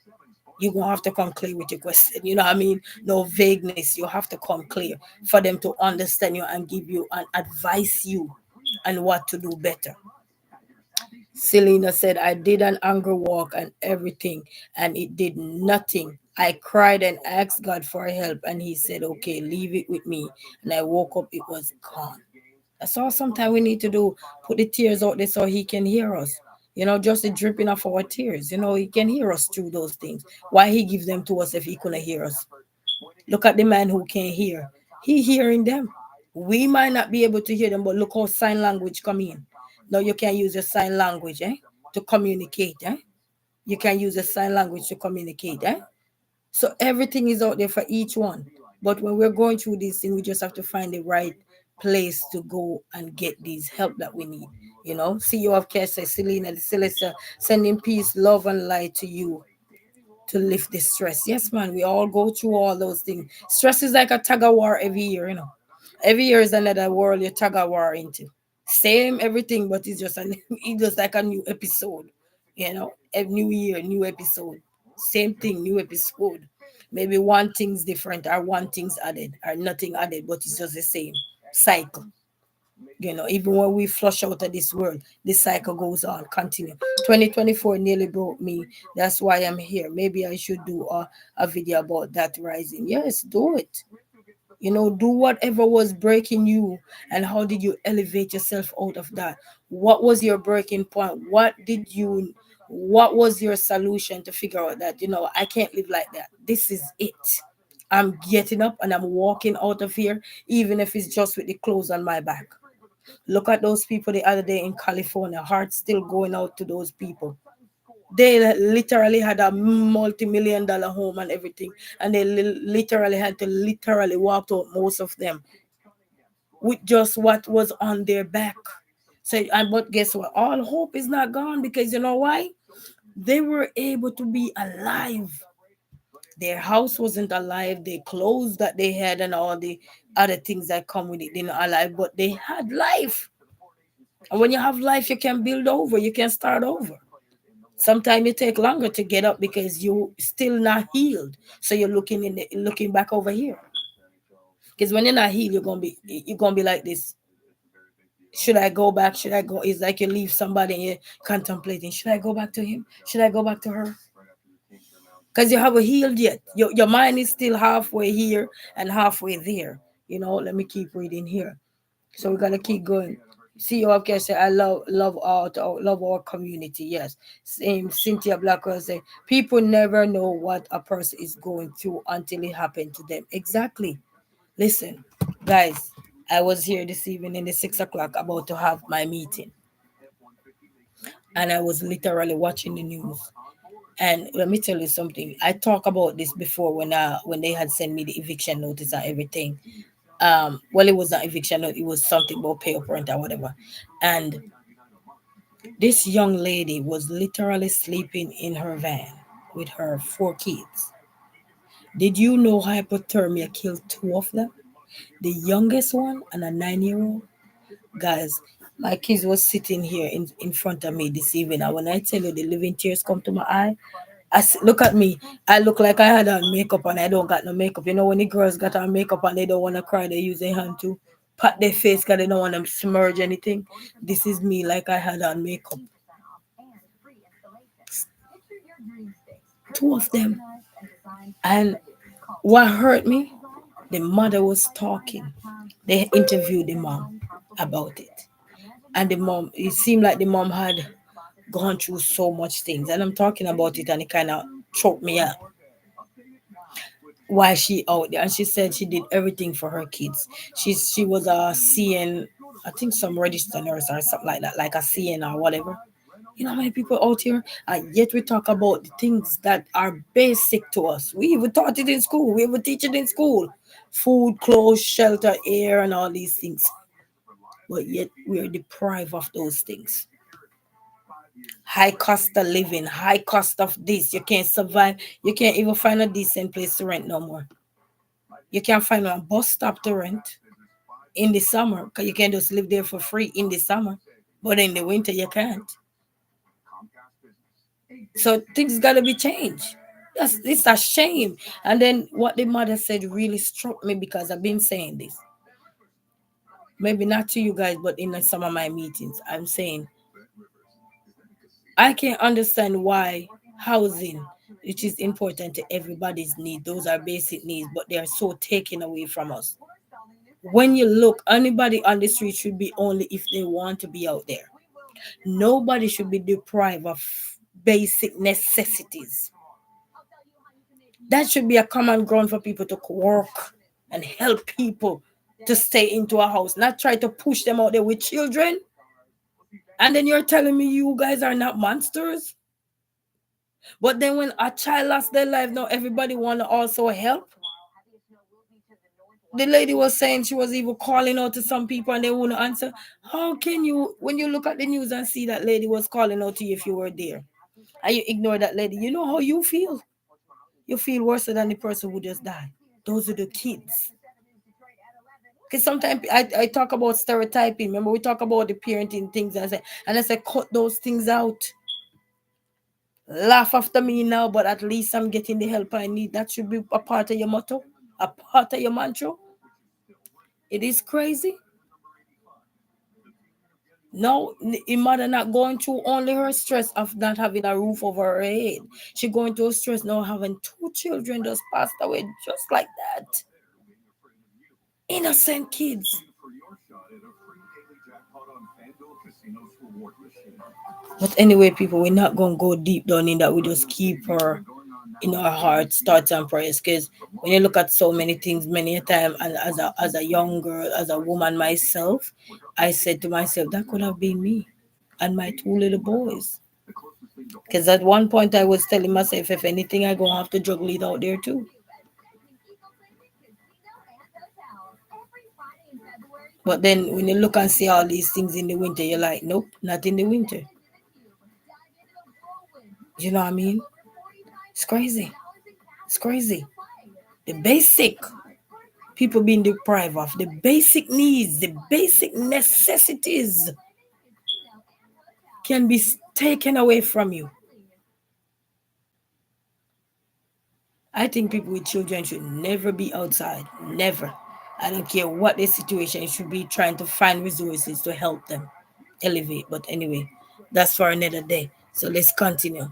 You're gonna have to come clear with your question. You know what I mean? No vagueness. You have to come clear for them to understand you and give you and advise you on what to do better. Selena said, I did an anger walk and everything, and it did nothing. I cried and asked God for help, and He said, okay, leave it with me. And I woke up, it was gone. That's all sometimes we need to do. Put the tears out there so He can hear us. Just the dripping of our tears. He can hear us through those things. Why He give them to us if He couldn't hear us? Look at the man who can't hear. He hearing them. We might not be able to hear them, but look how sign language come in. Now you can use your sign language, to communicate, You can use a sign language to communicate, So everything is out there for each one. But when we're going through this thing, we just have to find the right place to go and get these help that we need. CEO of Care says, Selena, the Celestial, sending peace, love, and light to you to lift the stress. Yes, man, we all go through all those things. Stress is like a tug of war every year. Every year is another world you tug of war into. Same everything, but it's just like a new episode. A new year, new episode. Same thing, new episode. Maybe one thing's different or one thing's added or nothing added, but it's just the same cycle. Even when we flush out of this world, this cycle goes on, continue. 2024 nearly broke me. That's why I'm here. Maybe I should do a video about that rising. Yes, do it. Do whatever was breaking you and how did you elevate yourself out of that? What was your breaking point? What was your solution to figure out that, I can't live like that? This is it. I'm getting up and I'm walking out of here, even if it's just with the clothes on my back. Look at those people the other day in California. Hearts still going out to those people. They literally had a multi-million-dollar home and everything, and they literally had to literally walk out, most of them, with just what was on their back. So, but guess what? All hope is not gone, because you know why? They were able to be alive. Their house wasn't alive. Their clothes that they had and all the other things that come with it, they're not alive, but they had life. And when you have life, you can build over, you can start over. Sometimes you take longer to get up because you still not healed. So you're looking back over here. Because when you're not healed, you're gonna be like this. Should I go back? Should I go? It's like you leave somebody and you're contemplating. Should I go back to him? Should I go back to her? Because you haven't healed yet. Your mind is still halfway here and halfway there. Let me keep reading here. So we're gonna keep going. CEO of Care say, I love our community. Yes. Same. Cynthia Blackwell say, people never know what a person is going through until it happened to them. Exactly. Listen, guys, I was here this evening in the 6 o'clock about to have my meeting. And I was literally watching the news. And let me tell you something. I talked about this before when they had sent me the eviction notice and everything. Well, it was not eviction notice, it was something about pay up rent or whatever. And this young lady was literally sleeping in her van with her four kids. Did you know hypothermia killed two of them? The youngest one and a 9-year-old. Guys, my kids was sitting here in front of me this evening. And when I tell you the living tears come to my eye, look at me. I look like I had on makeup and I don't got no makeup. You know, when the girls got on makeup and they don't want to cry, they use their hand to pat their face because they don't want to smudge anything. This is me like I had on makeup. Two of them. And what hurt me, the mother was talking. They interviewed the mom about it. And the mom, it seemed like the mom had gone through so much things. And I'm talking about it and it kind of choked me up. Why she out there? And she said she did everything for her kids. She was a CN, I think some registered nurse or something like that, like a CN or whatever. You know how many people out here, and yet we talk about the things that are basic to us. We even taught it in school. We even teach it in school. Food, clothes, shelter, air, and all these things. But yet we are deprived of those things. High cost of living, high cost of this. You can't survive. You can't even find a decent place to rent no more. You can't find a bus stop to rent in the summer because you can't just live there for free in the summer. But in the winter, you can't. So things got to be changed. It's a shame. And then what the mother said really struck me because I've been saying this. Maybe not to you guys, but in some of my meetings, I'm saying I can understand why housing, which is important to everybody's need, those are basic needs, but they are so taken away from us. When you look, anybody on the street should be only if they want to be out there. Nobody should be deprived of basic necessities. That should be a common ground for people to work and help people to stay into a house, not try to push them out there with children. And then you're telling me you guys are not monsters? But then when a child lost their life, now everybody want to also help. The lady was saying she was even calling out to some people and they wouldn't answer. How can you, when you look at the news and see that lady was calling out to you if you were there, and you ignore that lady, you know how you feel? You feel worse than the person who just died. Those are the kids. Because sometimes I talk about stereotyping. Remember, we talk about the parenting things and I say, cut those things out. Laugh after me now, but at least I'm getting the help I need. That should be a part of your motto, a part of your mantra. It is crazy. No, mother not going through only her stress of not having a roof over her head. She going through stress now having two children just passed away just like that. Innocent kids. But anyway, people, we're not gonna go deep down in that. We just keep her in our hearts, thoughts, and prayers. Because when you look at so many things, many a time, and as a young girl, as a woman myself, I said to myself, that could have been me and my two little boys. Because at one point I was telling myself, if anything, I gonna have to juggle it out there too. But then when you look and see all these things in the winter, you're like, nope, not in the winter. You know what I mean? It's crazy. It's crazy. The basic people being deprived of, the basic needs, the basic necessities can be taken away from you. I think people with children should never be outside. Never. I don't care what the situation, it should be trying to find resources to help them elevate. But anyway, that's for another day. So let's continue.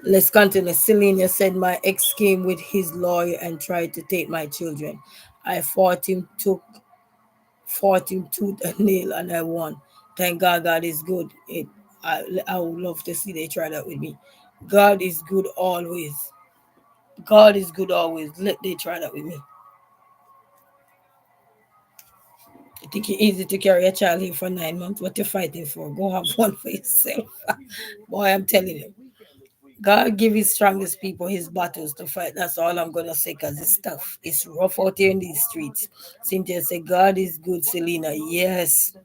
Let's continue. Selena said my ex came with his lawyer and tried to take my children. I fought him tooth and nail and I won. Thank God God is good. I would love to see they try that with me. God is good always. God is good always. Let they try that with me. You think it's easy to carry a child here for 9 months? What you fighting for? Go have one for yourself. Boy, I'm telling you. God give his strongest people his battles to fight. That's all I'm gonna say, cause it's tough. It's rough out here in these streets. Cynthia said, God is good, Selena. Yes.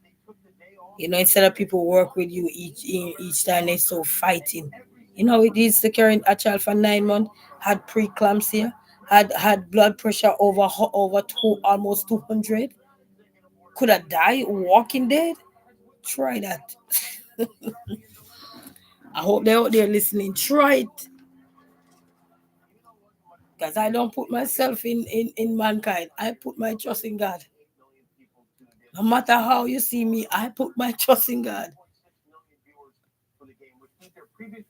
Instead of people work with you each time they so fighting. It is to carry a child for 9 months, had preeclampsia, had blood pressure over almost 200, could have died walking dead. Try that. I hope they're out there listening. Try it. Because I don't put myself in mankind. I put my trust in God. No matter how you see me, I put my trust in God.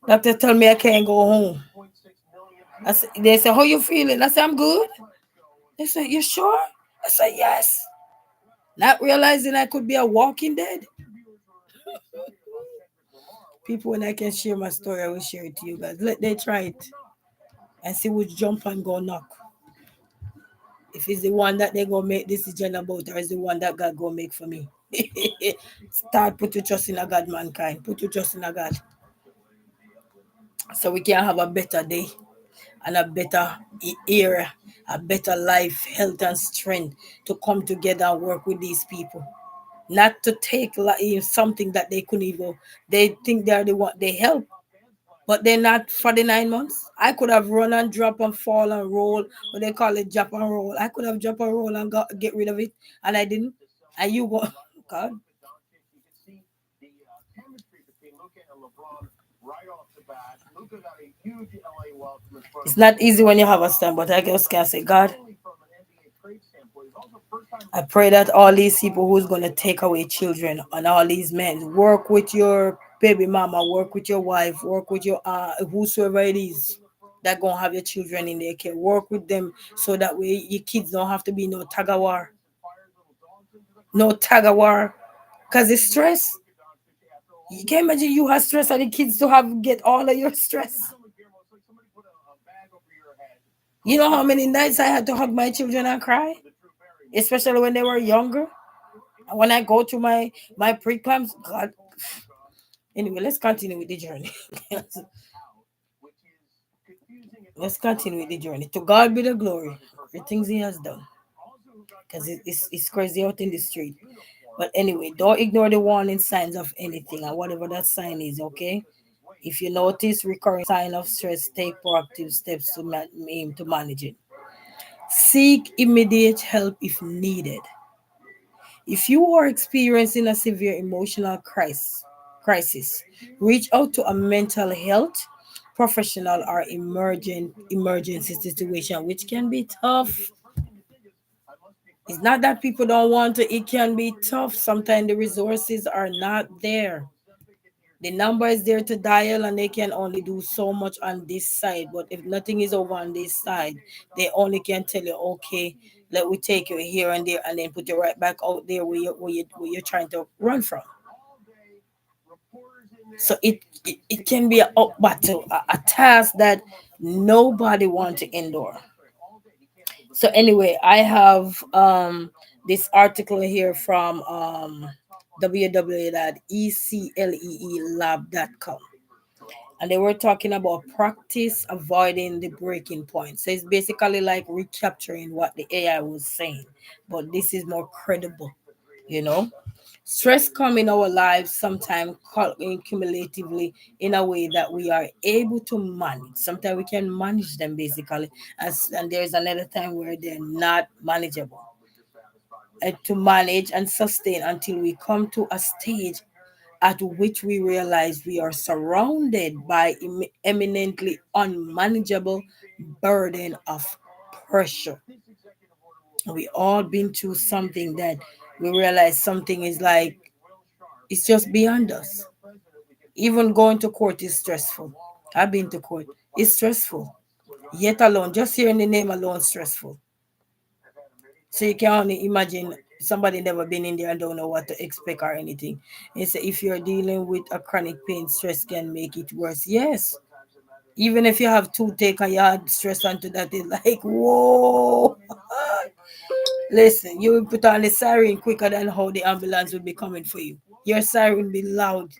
Doctor tell me I can't go home. They say, how you feeling? I say, I'm good. They say, you sure? I say, yes. Not realizing I could be a walking dead. People, when I can share my story, I will share it to you guys. Let they try it and see which jump and go knock. If it's the one that they gonna make decision about, or is the one that God gonna make for me. Start put your trust in a God, mankind. Put your trust in a God. So we can have a better day and a better era, a better life, health and strength to come together and work with these people. Not to take something that they couldn't even. They think they're the one they help, but they're not for the 9 months. I could have run and drop and fall and roll, what they call it, drop and roll. I could have drop and roll and get rid of it, and I didn't. And you go, God. It's not easy when you have a son, but I just can't say, God, I pray that all these people who's gonna take away children and all these men work with your baby mama, work with your wife, work with your whosoever it is that gonna have your children in their care. Work with them so that way your kids don't have to be no tag of war, no tag of war, cause it's stress. You can imagine you have stress and the kids to have get all of your stress. You know how many nights I had to hug my children and cry, especially when they were younger. When I go to my pre-clamps, God. Anyway, let's continue with the journey. Let's continue with the journey. To God be the glory for the things He has done. Because it's crazy out in the street. But anyway, don't ignore the warning signs of anything and whatever that sign is, okay? If you notice recurring sign of stress, take proactive steps to manage it. Seek immediate help if needed. If you are experiencing a severe emotional crisis, reach out to a mental health professional or emergency situation, which can be tough. It's not that people don't want to, it can be tough. Sometimes the resources are not there. The number is there to dial and they can only do so much on this side. But if nothing is over on this side, they only can tell you, okay, let we take you here and there and then put you right back out there where you're trying to run from. So it can be a up battle, a task that nobody want to endure. So anyway, I have this article here from www.ecleelab.com, and they were talking about practice avoiding the breaking point. So it's basically like recapturing what the AI was saying, but this is more credible, you know. Stress come in our lives sometimes cumulatively in a way that we are able to manage. Sometimes we can manage them basically, and there's another time where they're not manageable. To manage and sustain until we come to a stage at which we realize we are surrounded by eminently unmanageable burden of pressure. We all been through something that we realize something is like it's just beyond us. Even going to court is stressful. I've been to court. It's stressful. Yet alone, just hearing the name alone stressful. So you can only imagine somebody never been in there and don't know what to expect or anything. And so if you're dealing with a chronic pain, stress can make it worse. Yes. Even if you have toothache and you add stress onto that, it's like, whoa. Listen, you will put on the siren quicker than how the ambulance will be coming for you. Your siren will be loud.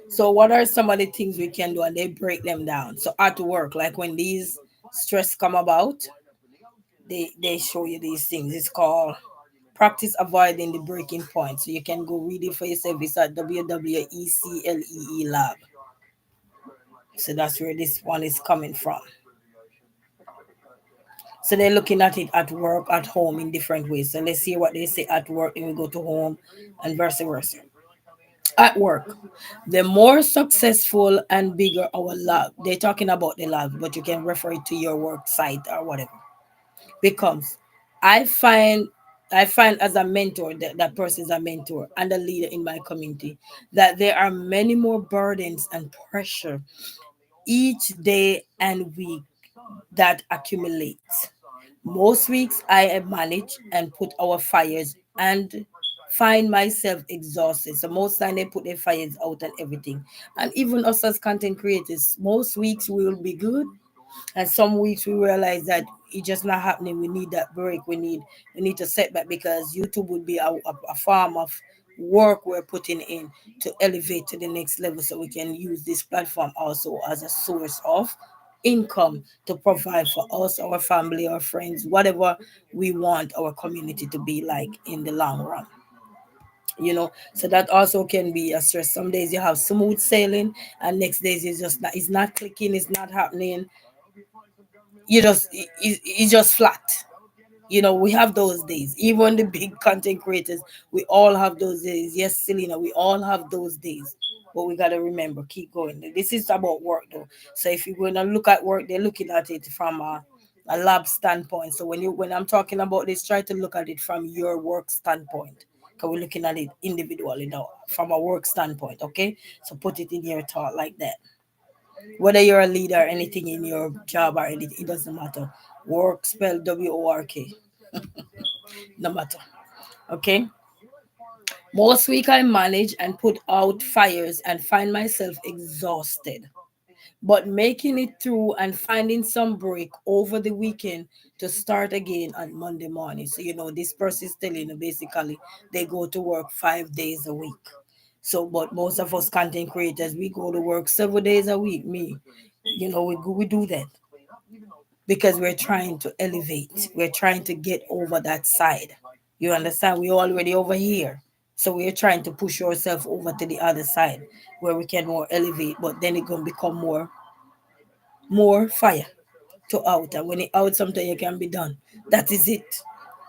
So, what are some of the things we can do? And they break them down. So, at work, like when these stress come about, they show you these things. It's called practice avoiding the breaking point. So you can go read it for yourself. It's at WWECLEE Lab. So that's where this one is coming from. So they're looking at it at work, at home in different ways. So let's see what they say at work, then we go to home and vice versa. At work, the more successful and bigger our lab, they're talking about the lab, but you can refer it to your work site or whatever. Becomes, I find I find as a mentor that person is a mentor and a leader in my community that there are many more burdens and pressure each day and week that accumulates. Most weeks I manage and put our fires and find myself exhausted. So most time they put their fires out and everything. And even us as content creators, most weeks we will be good and some weeks we realize that it's just not happening. We need that break. We need to set back because YouTube would be a form of work we're putting in to elevate to the next level so we can use this platform also as a source of income to provide for us, our family, our friends, whatever we want our community to be like in the long run. So that also can be a stress. Some days you have smooth sailing and next days it's not clicking, it's not happening. It's just flat. We have those days. Even the big content creators, we all have those days. Yes, Selena, we all have those days. But we gotta remember, keep going. This is about work though. So if you're gonna look at work, they're looking at it from a lab standpoint. So when I'm talking about this, try to look at it from your work standpoint. Because we're looking at it individually now, from a work standpoint, okay? So put it in your thought like that. Whether you're a leader or anything in your job or anything, it doesn't matter. Work spelled WORK, no matter. Okay. Most week I manage and put out fires and find myself exhausted. But making it through and finding some break over the weekend to start again on Monday morning. So this person is telling you basically they go to work 5 days a week. So, but most of us content creators, we go to work 7 days a week. We do that because we're trying to elevate. We're trying to get over that side. You understand? We're already over here. So we're trying to push ourselves over to the other side where we can more elevate, but then it's gonna become more fire to out. And when it out, something you can be done. That is it.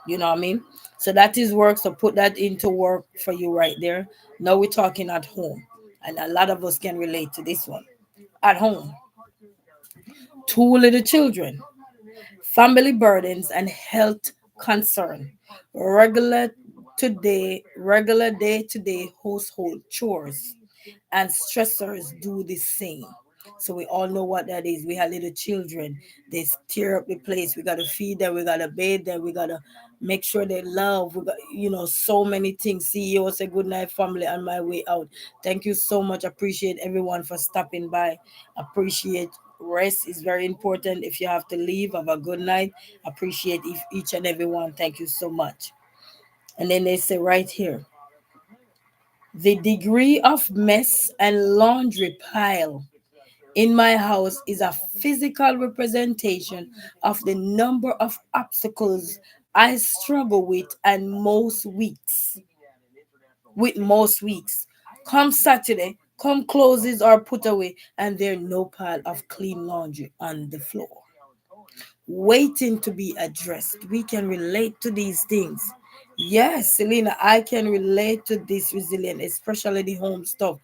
You know what I mean? So that is work. So put that into work for you right there. Now we're talking at home. And a lot of us can relate to this one. At home, two little children, family burdens and health concern, regular day-to-day household chores, and stressors do the same. So we all know what that is. We have little children. They stir up the place. We gotta feed them. We gotta bathe them. We gotta make sure they love. We got so many things. CEO say good night, family, on my way out. Thank you so much. Appreciate everyone for stopping by. Appreciate rest is very important. If you have to leave, have a good night. Appreciate each and every one. Thank you so much. And then they say right here, the degree of mess and laundry pile in my house is a physical representation of the number of obstacles I struggle with most weeks. Come Saturday, come closes are put away, and there's no pile of clean laundry on the floor waiting to be addressed. We can relate to these things. Yes, Selena, I can relate to this resilience, especially the home stuff.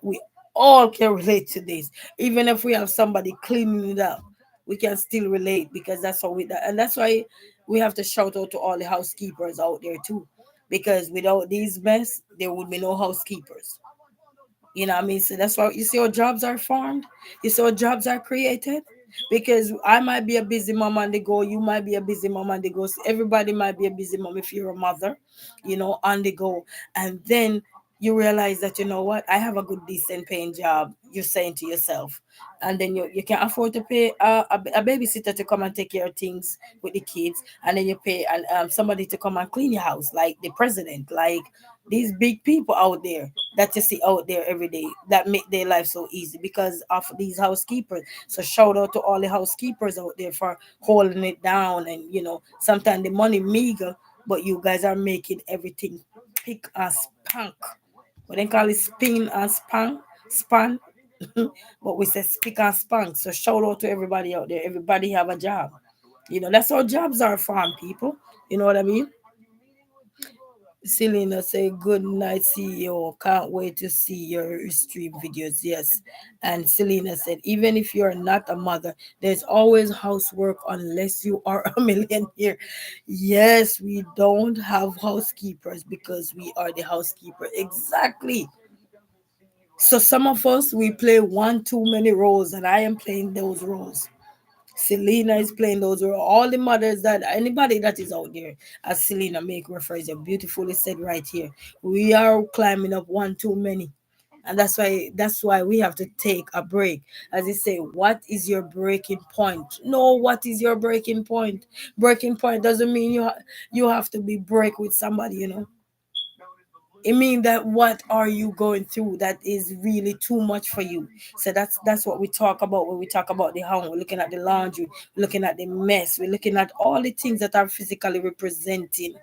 We all can relate to this. Even if we have somebody cleaning it up, we can still relate because that's how and that's why we have to shout out to all the housekeepers out there too. Because without these mess, there would be no housekeepers. You know what I mean? So that's why you see how jobs are formed. You see how jobs are created. Because I might be a busy mom on the go, you might be a busy mom on the go. So everybody might be a busy mom if you're a mother, on the go. And then you realize that, you know what, I have a good decent paying job, you're saying to yourself, and then you can afford to pay a babysitter to come and take care of things with the kids, and then you pay and somebody to come and clean your house, like the president, like these big people out there that you see out there every day that make their life so easy because of these housekeepers. So shout out to all the housekeepers out there for holding it down. And sometimes the money meager, but you guys are making everything pick and spank. What they call it, spin and span. But we say spick and spank. So shout out to everybody out there. Everybody have a job. That's how jobs are, farm people. You know what I mean? Selena say, good night, CEO. Can't wait to see your stream videos. Yes. And Selena said, even if you're not a mother, there's always housework unless you are a millionaire. Yes, we don't have housekeepers because we are the housekeeper. Exactly. So some of us, we play one too many roles, and I am playing those roles. Selena is playing those roles. All the mothers, that anybody that is out there, as Selena make reference, you beautifully said right here, we are climbing up one too many. And that's why we have to take a break. As they say, what is your breaking point? No, what is your breaking point? Breaking point doesn't mean you have to be break with somebody. It means that what are you going through that is really too much for you. So that's what we talk about when we talk about the home. We're looking at the laundry, we're looking at the mess, we're looking at all the things that are physically representing,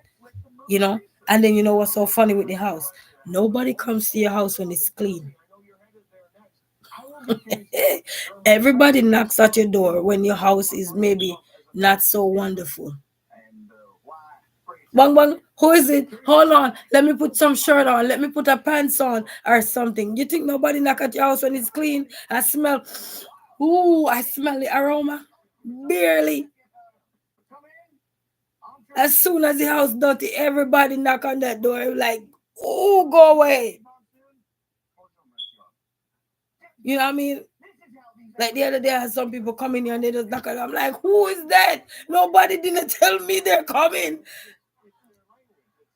you know. And then what's so funny with the house? Nobody comes to your house when it's clean. Everybody knocks at your door when your house is maybe not so wonderful. Bang bang, who is it? Hold on, let me put some shirt on, let me put a pants on or something. You think nobody knock at your house when it's clean? I smell, ooh, I smell the aroma. Barely. As soon as the house dirty, everybody knock on that door like, ooh, go away. You know what I mean? Like the other day, I had some people coming here and they just knock on. I'm like, who is that? Nobody didn't tell me they're coming.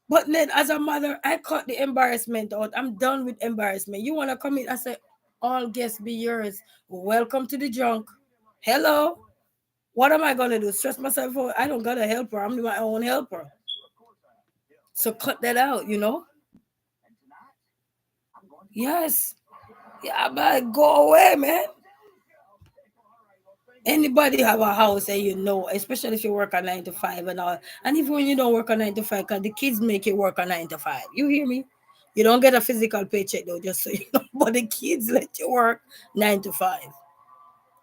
But then, as a mother, I cut the embarrassment out. I'm done with embarrassment. You want to come in? I said, all guests be yours. Welcome to the junk. Hello. What am I going to do? Stress myself out? I don't got a helper. I'm my own helper. So cut that out. Yes. Yeah, but go away, man. Anybody have a house and especially if you work a 9 to 5 and all, and even when you don't work a 9 to 5, because the kids make you work a 9 to 5. You hear me? You don't get a physical paycheck though, just so you know. But the kids let you work 9 to 5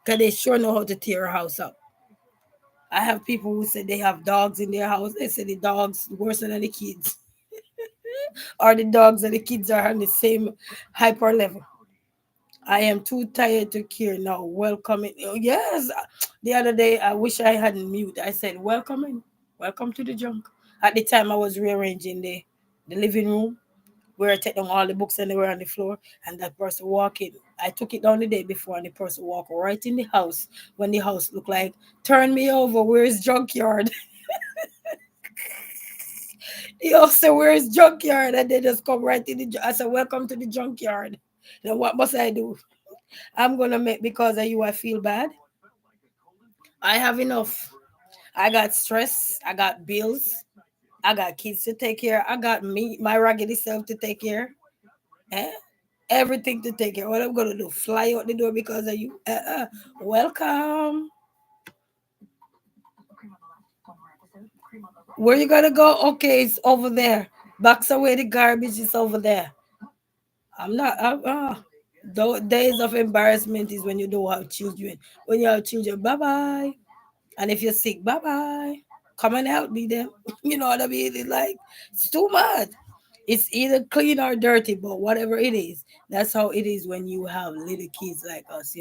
because they sure know how to tear a house up. I have people who say they have dogs in their house. They say the dogs worse than the kids, or the dogs and the kids are on the same hyper level. I am too tired to care now. Welcome in. Oh, yes. The other day, I wish I hadn't mute. I said, welcome in. Welcome to the junk. At the time, I was rearranging the living room where I take down all the books and they were on the floor. And that person walking. I took it down the day before and the person walked right in the house when the house looked like, turn me over. Where's junkyard? He also, where's junkyard? And they just come right in I said, welcome to the junkyard. Now, what must I do? I'm gonna make because of you I feel bad. I have enough. I got stress. I got bills. I got kids to take care. I got me, my raggedy self to take care. Eh? Everything to take care. What I'm gonna do? Fly out the door because of you? Welcome. Where you gonna go? Okay, it's over there. Box away the garbage. It's over there. I'm not. Those days of embarrassment is when you don't have children. When you have children, bye bye. And if you're sick, bye bye. Come and help me then. You know what I mean? It's like, it's too much. It's either clean or dirty, but whatever it is, that's how it is when you have little kids like us.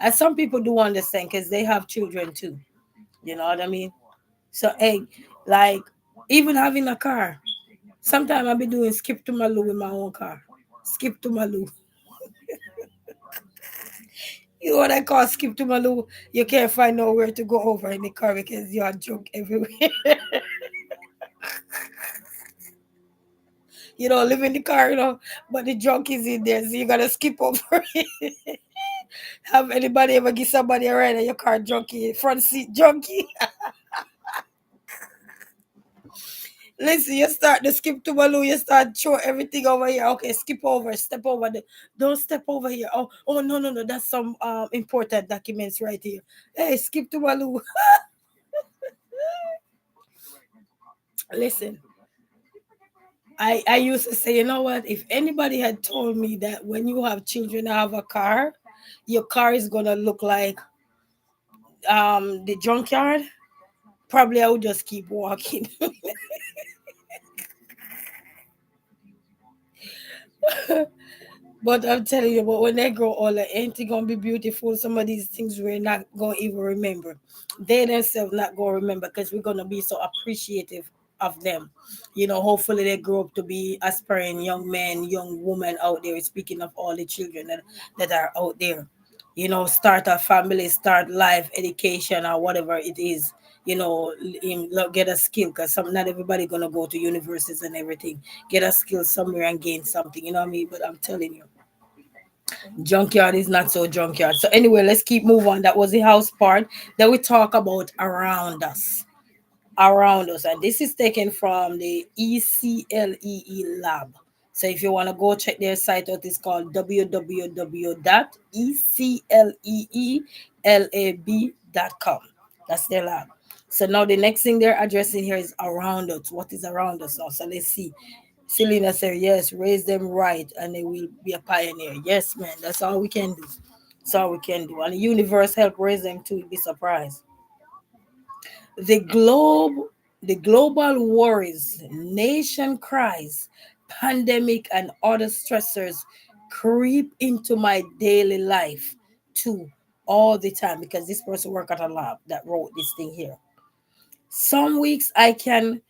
And some people do understand because they have children too. You know what I mean? So, hey, like, even having a car, sometimes I'll be doing skip to Maloo with my own car. Skip to Maloo. You know what I call skip to Maloo? You can't find nowhere to go over in the car because you're drunk everywhere. Live in the car, but the junk is in there, so you gotta skip over it. Have anybody ever give somebody a ride in your car junkie, front seat junkie? Listen, you start the skip to Baloo, you start throw everything over here. Okay, skip over, step over the don't step over here. Oh no, no, no, that's some important documents right here. Hey, skip to Baloo. Listen, I used to say, you know what? If anybody had told me that when you have children and have a car, your car is gonna look like the junkyard, probably I would just keep walking. But I'm telling you, but when they grow older, ain't it gonna be beautiful? Some of these things we're not gonna even remember. They themselves not gonna remember because we're gonna be so appreciative of them. Hopefully they grow up to be aspiring young men, young women out there. Speaking of all the children that are out there, start a family, start life, education, or whatever it is. Get a skill because not everybody gonna go to universities and everything. Get a skill somewhere and gain something. You know what I mean? But I'm telling you, junkyard is not so junkyard. So anyway, let's keep moving on. That was the house part. Then we talk about around us, and this is taken from the ECLEE lab. So if you want to go check their site out, it's called www.ecleelab.com. That's their lab. So now the next thing they're addressing here is around us. What is around us now? So let's see. Selena said, yes, raise them right and they will be a pioneer. Yes, man, that's all we can do. That's all we can do. And the universe help raise them too. You'd be surprised. The globe, the global worries, nation cries, pandemic and other stressors creep into my daily life too all the time because this person work at a lab that wrote this thing here. Some weeks I can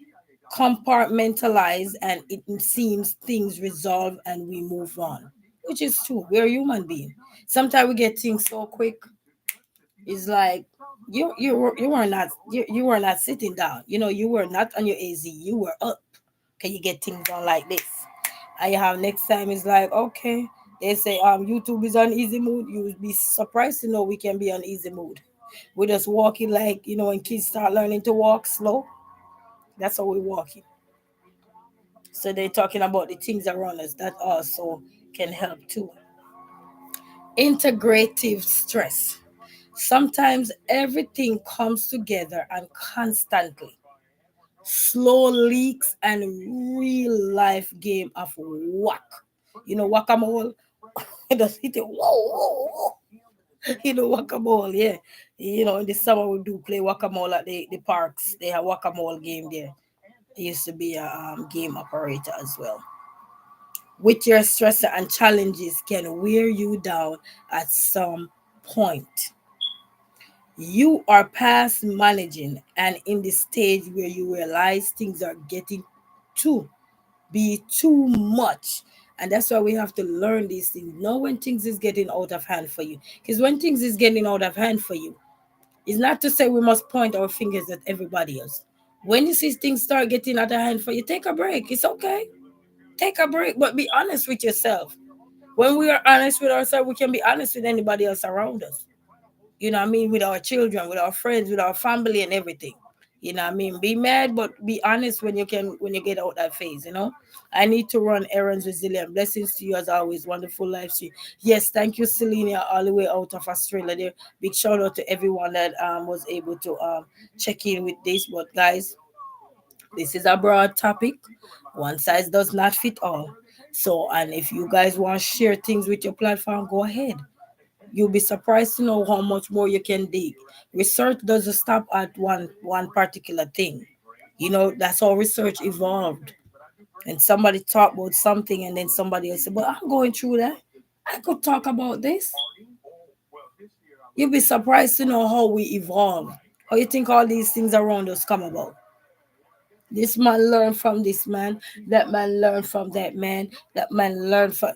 compartmentalize and it seems things resolve and we move on, which is true. We're human being. Sometimes we get things so quick. It's like you were not sitting down. You were not on your AZ. You were up. Can you get things done like this? And you have next time is like okay. They say YouTube is on easy mood. You would be surprised to know we can be on easy mood. We're just walking like when kids start learning to walk slow. That's how we're walking. So they're talking about the things around us that also can help too. Integrative stress. Sometimes everything comes together and constantly. Slow leaks and real life game of whack. Whack-a-mole. Just hit it. Whoa, whoa, whoa. Whack-a-mole, yeah. In the summer we do play whack-a-mole at the parks. They have whack-a-mole game there. I used to be a game operator as well. With your stressor and challenges can wear you down at some point. You are past managing and in the stage where you realize things are getting to be too much. And that's why we have to learn these things. Know when things is getting out of hand for you. Because when things is getting out of hand for you, it's not to say we must point our fingers at everybody else. When you see things start getting out of hand for you, take a break. It's okay. Take a break, but be honest with yourself. When we are honest with ourselves, we can be honest with anybody else around us. With our children, with our friends, with our family and everything. Be mad, but be honest when you get out that phase. I need to run errands resilient. Blessings to you as always. Wonderful life to you. Yes, thank you, Selena, all the way out of Australia there. Big shout out to everyone that was able to check in with this. But guys, this is a broad topic. One size does not fit all. So, and if you guys want to share things with your platform, go ahead. You'll be surprised to know how much more you can dig. Research doesn't stop at one particular thing. That's how research evolved. And somebody talk about something, and then somebody else said, "But I'm going through that. I could talk about this." You'll be surprised to know how we evolve. How you think all these things around us come about? This man learned from this man. That man learned from that man. That man learned from.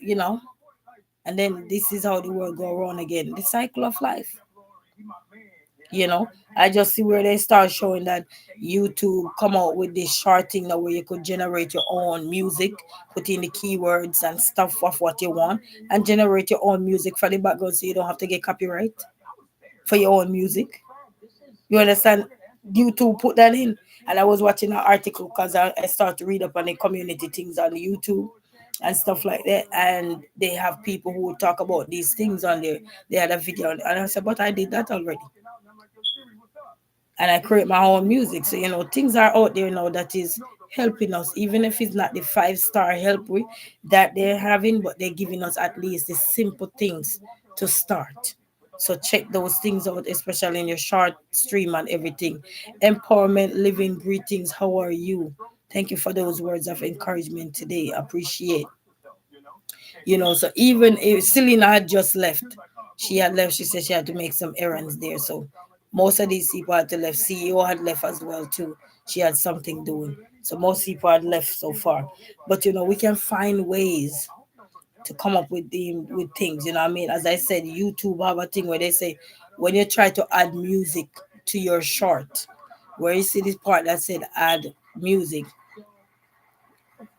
And then this is how the world go around again. The cycle of life. you know. I just see where they start showing that YouTube come out with this short thing now where you could generate your own music, put in the keywords and stuff of what you want, and generate your own music for the background so you don't have to get copyright for your own music. You understand? YouTube put that in. And I was watching an article because I start to read up on the community things on YouTube and stuff like that. And they have people who talk about these things on there. They had a video and I said, but I did that already. And I create my own music. So, things are out there now that is helping us, even if it's not the 5-star help that they're having, but they're giving us at least the simple things to start. So check those things out, especially in your short stream and everything. Empowerment Living, greetings. How are you? Thank you for those words of encouragement today. Appreciate. So even if Selena had just left, she had left. She said she had to make some errands there. So most of these people had to left. CEO had left as well too. She had something doing. So most people had left so far. But we can find ways to come up with things. You know what I mean? As I said, YouTube have a thing where they say when you try to add music to your short, where you see this part that said add music.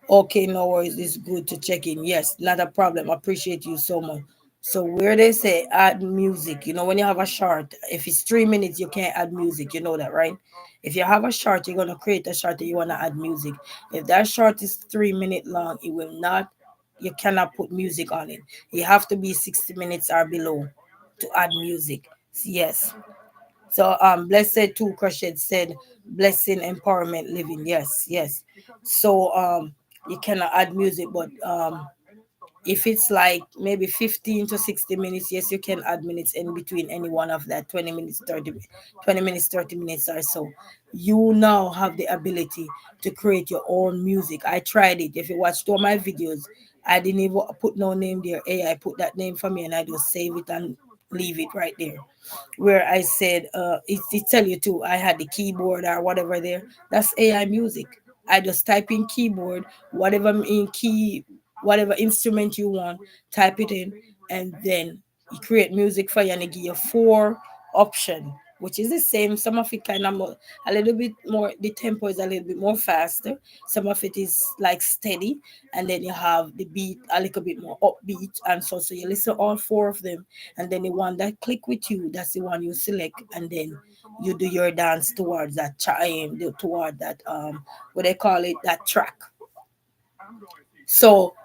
Okay, no worries. It's good to check in. Yes, not a problem. Appreciate you so much. So where they say add music, when you have a short, if it's 3 minutes, you can't add music. You know that, right? If you have a short, you're gonna create a short that you wanna add music. If that short is 3 minute long, it will not. You cannot put music on it. You have to be 60 minutes or below to add music. Yes. So blessed two crushed said blessing empowerment living. Yes, yes. So you cannot add music, but if it's like maybe 15 to 60 minutes, yes, you can add minutes in between any one of that 20 minutes, 20 minutes, 30 minutes or so. You now have the ability to create your own music. I tried it. If you watched all my videos, I didn't even put no name there. AI put that name for me and I just save it and leave it right there where I said it tell you too. I had the keyboard or whatever there. That's AI music. I just type in keyboard, whatever in key, whatever instrument you want, type it in, and then you create music for you and it give you 4 option, which is the same. Some of it kind of more, a little bit more. The tempo is a little bit more faster. Some of it is like steady, and then you have the beat a little bit more upbeat, and so you listen all 4 of them, and then the one that click with you, that's the one you select, and then you do your dance towards that chime, toward that what they call it, that track. So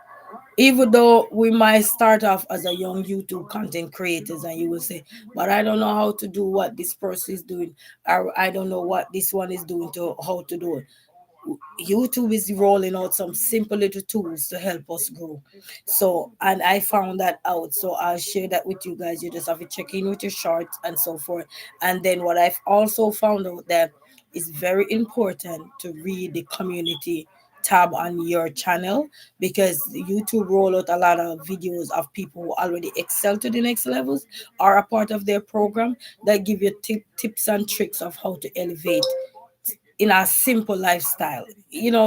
even though we might start off as a young YouTube content creators and you will say, but I don't know how to do what this person is doing, or I don't know what this one is doing to how to do it. YouTube is rolling out some simple little tools to help us grow. So, and I found that out. So I'll share that with you guys. You just have to check in with your shorts and so forth. And then what I've also found out that is very important to read the community tab on your channel, because YouTube roll out a lot of videos of people who already excel to the next levels, are a part of their program, that give you tips and tricks of how to elevate in a simple lifestyle,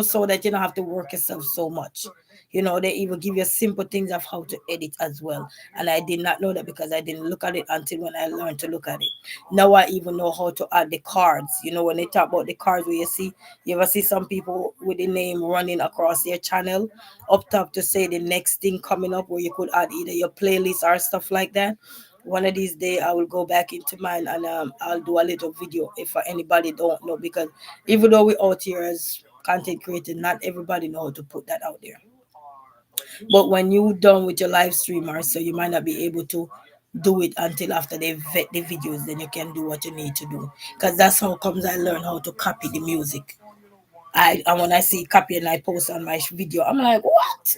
so that you don't have to work yourself so much. They even give you simple things of how to edit as well. And I did not know that because I didn't look at it until when I learned to look at it. Now I even know how to add the cards. When they talk about the cards, where you ever see some people with the name running across their channel up top to say the next thing coming up, where you could add either your playlist or stuff like that. One of these days I will go back into mine and I'll do a little video if anybody don't know, because even though we out here as content creators, not everybody know how to put that out there. But when you done with your live streamer, so you might not be able to do it until after they vet the videos, then you can do what you need to do. Because that's how comes I learn how to copy the music. And when I see copy and I post on my video, I'm like, what?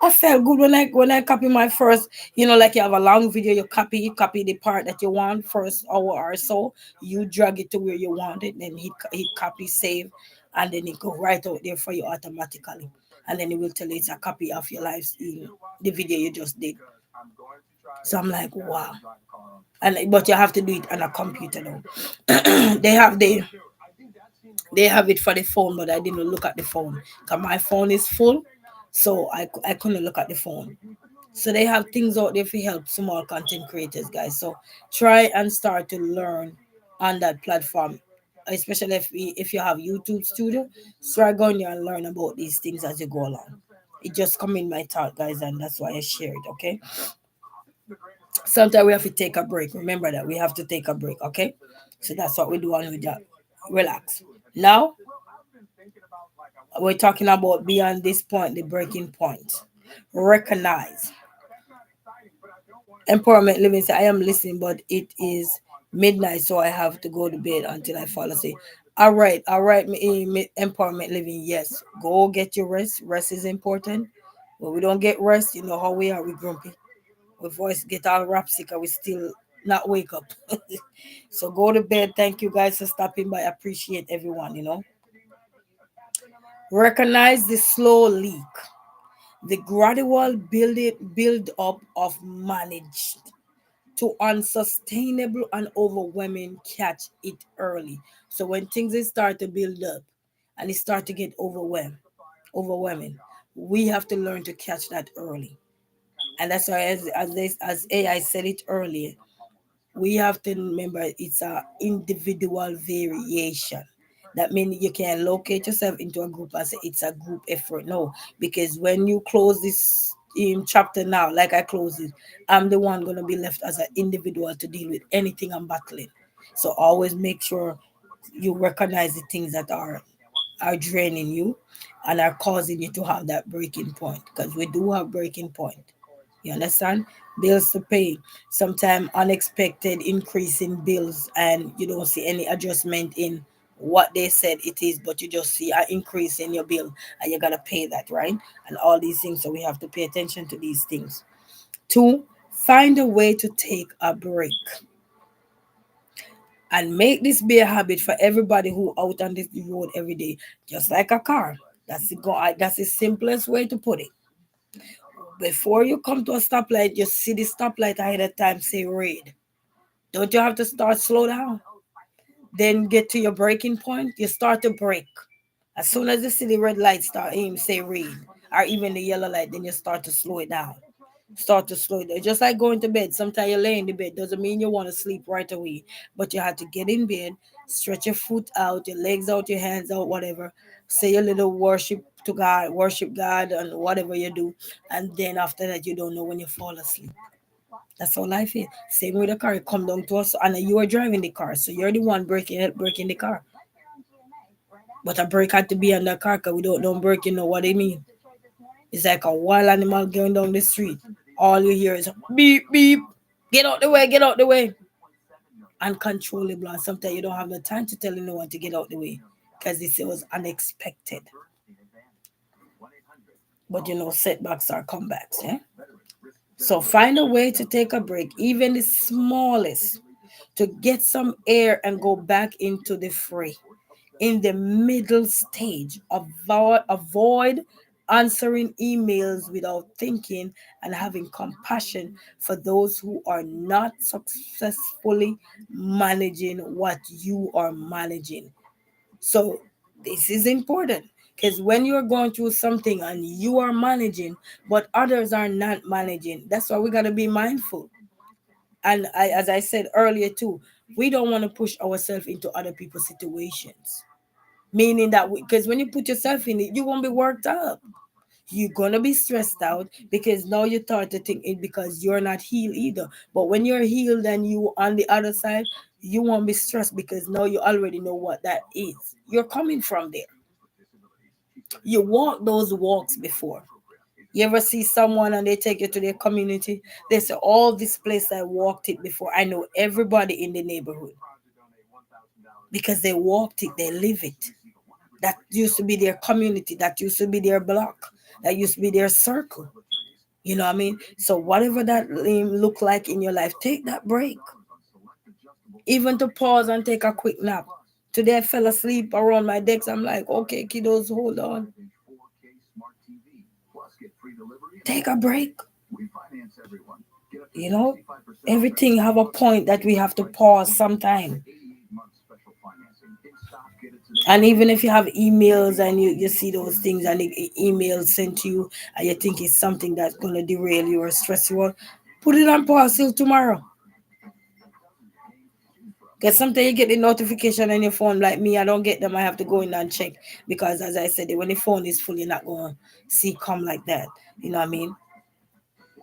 I felt good when I copy my first, like you have a long video, you copy the part that you want, first hour or so, you drag it to where you want it, then hit copy, save, and then it go right out there for you automatically. And then it will tell you it's a copy of your live stream, the video you just did. So I'm like, wow. And but you have to do it on a computer though. They have it for the phone, but I didn't look at the phone because my phone is full, so I couldn't look at the phone. So they have things out there for help small content creators, guys. So try and start to learn on that platform, especially if you have YouTube Studio. So I go on there and learn about these things as you go along. It just come in my thought, guys, and that's why I share it. Okay. Sometimes we have to take a break. Remember that we have to take a break. Okay. So that's what we do and we just relax. Now we're talking about beyond this point, the breaking point. Recognize. Empowerment Living say, I am listening, but it is midnight, so I have to go to bed until I fall asleep. All right, Empowerment Living. Yes, go get your rest. Rest is important. When we don't get rest, you know how we are. We grumpy. We voice get all rapsic, and we still not wake up. So go to bed. Thank you guys for stopping by. Appreciate everyone. Recognize the slow leak, the gradual build up of managed to unsustainable and overwhelming. Catch it early. So when things start to build up and it start to get overwhelming, we have to learn to catch that early. And that's why, as AI said it earlier, we have to remember it's a individual variation. That means you can locate yourself into a group and say it's a group effort. No, because when you close this in chapter now, like I close it, I'm the one gonna be left as an individual to deal with anything I'm battling. So always make sure you recognize the things that are draining you and are causing you to have that breaking point, because we do have breaking point. You understand? Bills to pay. Sometimes unexpected increase in bills and you don't see any adjustment in what they said it is, but you just see an increase in your bill and you gotta pay that, right? And all these things. So we have to pay attention to these things. Two, find a way to take a break and make this be a habit for everybody who out on this road every day, just like a car. That's the simplest way to put it. Before you come to a stoplight, you see the stoplight ahead of time say red. Don't you have to start slow down? Then get to your braking point, you start to brake. As soon as you see the red light start aim say red, or even the yellow light, then you start to slow it down. Start to slow it down. Just like going to bed. Sometimes you lay in the bed. Doesn't mean you want to sleep right away. But you have to get in bed, stretch your foot out, your legs out, your hands out, whatever. Say a little worship to God, worship God, and whatever you do. And then after that, you don't know when you fall asleep. That's how life is. Same with the car. You come down to us, and you are driving the car, so you're the one breaking the car. But a brake had to be on the car because we don't break, you know what I mean. It's like a wild animal going down the street. All you hear is beep beep. Get out the way, get out the way. Uncontrollable. And sometimes you don't have the time to tell anyone to get out the way because this was unexpected. But setbacks are comebacks. Yeah? So find a way to take a break, even the smallest, to get some air and go back into the fray. In the middle stage, avoid answering emails without thinking and having compassion for those who are not successfully managing what you are managing. So this is important, because when you're going through something and you are managing but others are not managing, that's why we got to be mindful. And as I said earlier too, we don't want to push ourselves into other people's situations, meaning that because when you put yourself in it, you won't be worked up. You're gonna be stressed out because now you start to think it because you're not healed either. But when you're healed and you on the other side, you won't be stressed because now you already know what that is. You're coming from there. You walk those walks before. You ever see someone and they take you to their community? They say, all this place I walked it before. I know everybody in the neighborhood because they walked it, they live it. That used to be their community, that used to be their block, that used to be their circle. You know what I mean? So whatever that look like in your life, take that break. Even to pause and take a quick nap. Today I fell asleep around my decks. I'm like, okay, kiddos, hold on. Take a break. You know, everything have a point that we have to pause sometime. And even if you have emails and you see those things and the emails sent to you and you think it's something that's going to derail you or stress you out, put it on pause till tomorrow. Because sometimes you get the notification on your phone, like me, I don't get them. I have to go in and check because, as I said, when the phone is full, you're not going to see come like that. You know what I mean?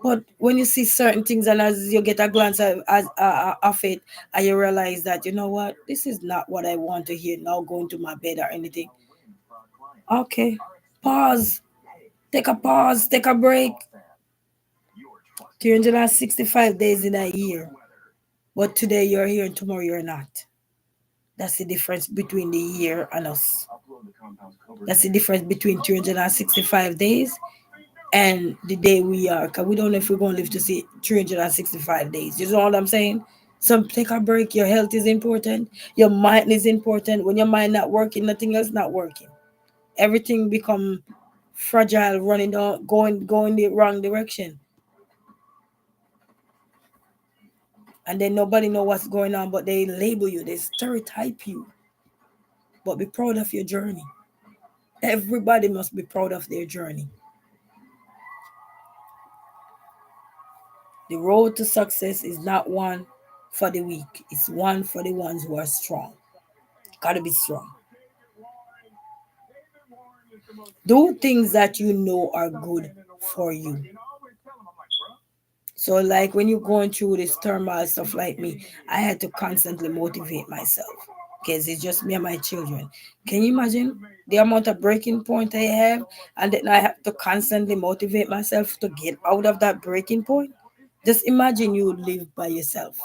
But when you see certain things and as you get a glance of it, and you realize that, you know what, this is not what I want to hear now going to my bed or anything. Okay, pause, take a break. 365 days in a year. But today you're here and tomorrow you're not. That's the difference between the year and us. That's the difference between 365 days and the day we are. Because we don't know if we're going to live to see 365 days. You know what I'm saying? So take a break. Your health is important. Your mind is important. When your mind not working, nothing else not working. Everything become fragile, running down, going the wrong direction. And then nobody know what's going on, but they label you, they stereotype you. But be proud of your journey. Everybody must be proud of their journey. The road to success is not one for the weak, it's one for the ones who are strong. Gotta be strong. Do things that you know are good for you. So, like when you're going through this turmoil stuff like me, I had to constantly motivate myself because it's just me and my children. Can you imagine the amount of breaking point I have, and then I have to constantly motivate myself to get out of that breaking point? Just imagine you live by yourself,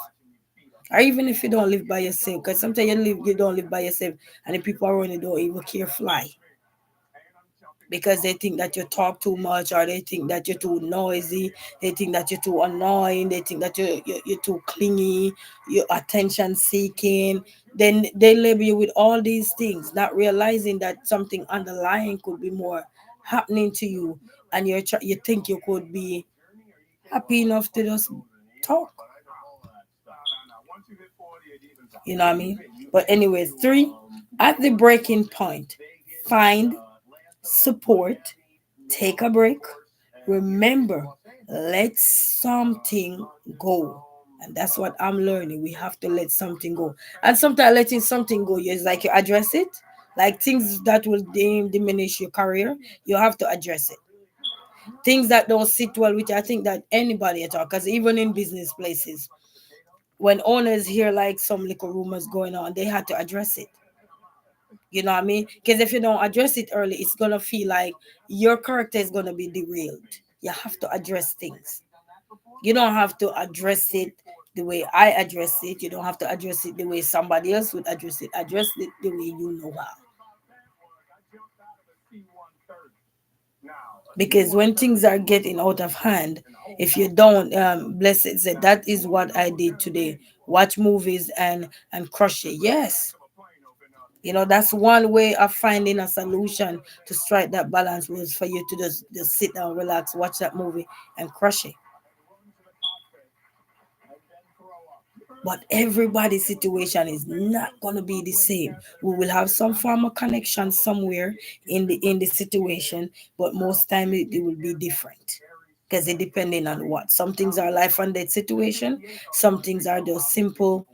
or even if you don't live by yourself, because sometimes you don't live by yourself, and the people around you don't even care fly because they think that you talk too much or they think that you're too noisy, they think that you're too annoying, they think that you're too clingy, you're attention seeking. Then they label you with all these things, not realizing that something underlying could be more happening to you, and you think you could be happy enough to just talk. You know what I mean? But anyway, three, at the breaking point, find support, take a break, remember, let something go. And that's what I'm learning. We have to let something go. And sometimes letting something go is like you address it, like things that will diminish your career, you have to address it. Things that don't sit well with you, I think that anybody at all, because even in business places, when owners hear like some little rumors going on, they had to address it. You know what I mean? Because if you don't address it early, it's gonna feel like your character is gonna be derailed. You have to address things. You don't have to address it the way I address it. You don't have to address it the way somebody else would address it. Address it the way you know how. Because when things are getting out of hand, if you don't, blessed said, that is what I did today. Watch movies and crush it. Yes, that's one way of finding a solution to strike that balance, was for you to just sit down, relax, watch that movie, and crush it. But everybody's situation is not going to be the same. We will have some form of connection somewhere in the situation, but most time it will be different because it depending on what. Some things are life and death situation. Some things are just simple,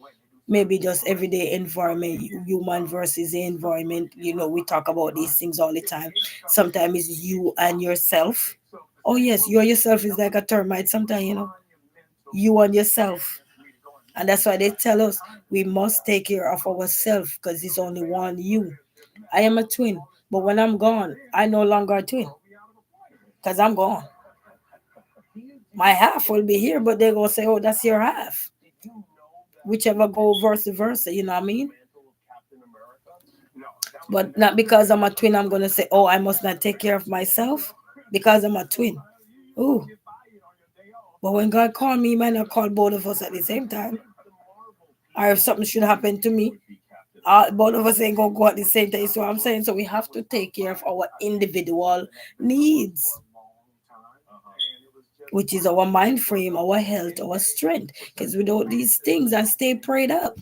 maybe just everyday environment, human versus the environment. We talk about these things all the time. Sometimes it's you and yourself. Oh yes, you and yourself is like a termite. Sometimes, you and yourself. And that's why they tell us we must take care of ourselves because it's only one you. I am a twin, but when I'm gone, I no longer a twin because I'm gone. My half will be here, but they're going to say, oh, that's your half. Whichever go vice versa, you know what I mean? But not because I'm a twin, I'm going to say, oh, I must not take care of myself because I'm a twin. Ooh. But when God called me, He might not call both of us at the same time. Or if something should happen to me, both of us ain't gonna go at the same time. So I'm saying, so we have to take care of our individual needs, which is our mind frame, our health, our strength. Because without these things, I stay prayed up.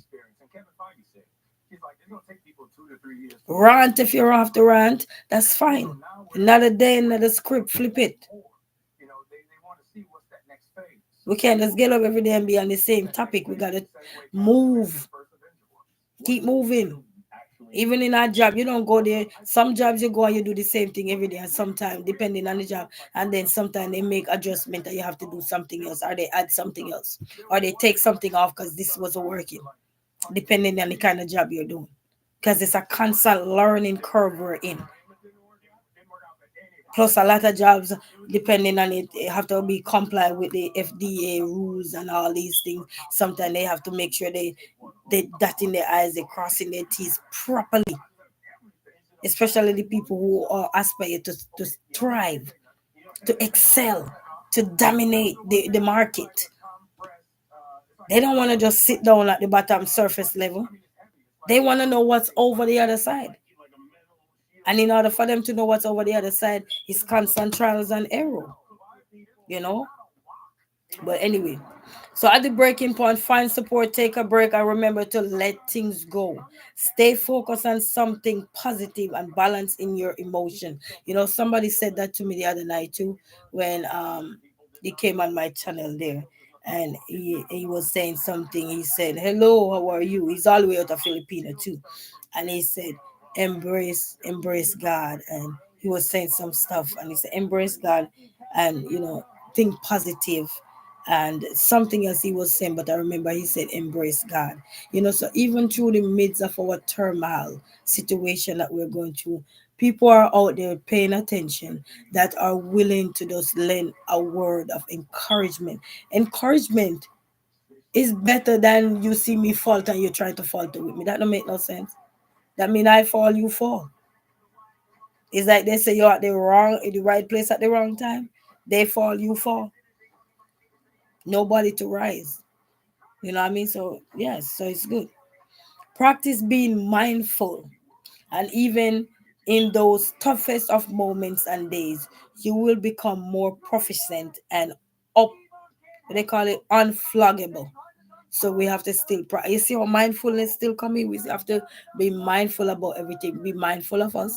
Rant if you have to rant, that's fine. Another day, another script, flip it. We can't just get up every day and be on the same topic. We gotta move. Keep moving. Even in our job, you don't go there. Some jobs you go and you do the same thing every day, and sometimes depending on the job, and then sometimes they make adjustment and you have to do something else, or they add something else, or they take something off because this wasn't working, depending on the kind of job you're doing. Because it's a constant learning curve we're in. Plus, a lot of jobs, depending on it, they have to be compliant with the FDA rules and all these things. Sometimes they have to make sure they dotting their I's, they crossing their T's properly. Especially the people who are aspire to thrive, to excel, to dominate the market. They don't want to just sit down at the bottom surface level. They want to know what's over the other side. And in order for them to know what's over the other side, it's constant trials and error, you know. But anyway, so at the breaking point, find support, take a break, and remember to let things go. Stay focused on something positive and balance in your emotion. You know, somebody said that to me the other night too, when he came on my channel there. And he was saying something. He said, "Hello, how are you?" He's all the way out of Filipino too. And he said, embrace God. And he was saying some stuff. And he said, embrace God and, think positive, and something else he was saying, but I remember he said, embrace God. So even through the midst of our turmoil situation that we're going through, people are out there paying attention, that are willing to just lend a word of encouragement. Encouragement is better than you see me fault and you try to falter with me. That don't make no sense. That mean I fall, you fall. It's like they say you're at the right place at the wrong time. They fall, you fall. Nobody to rise. You know what I mean? So, yes, so it's good. Practice being mindful. And even in those toughest of moments and days, you will become more proficient and up, what they call it, unflaggable. So we have to still, you see how mindfulness still coming? We have to be mindful about everything. Be mindful of us.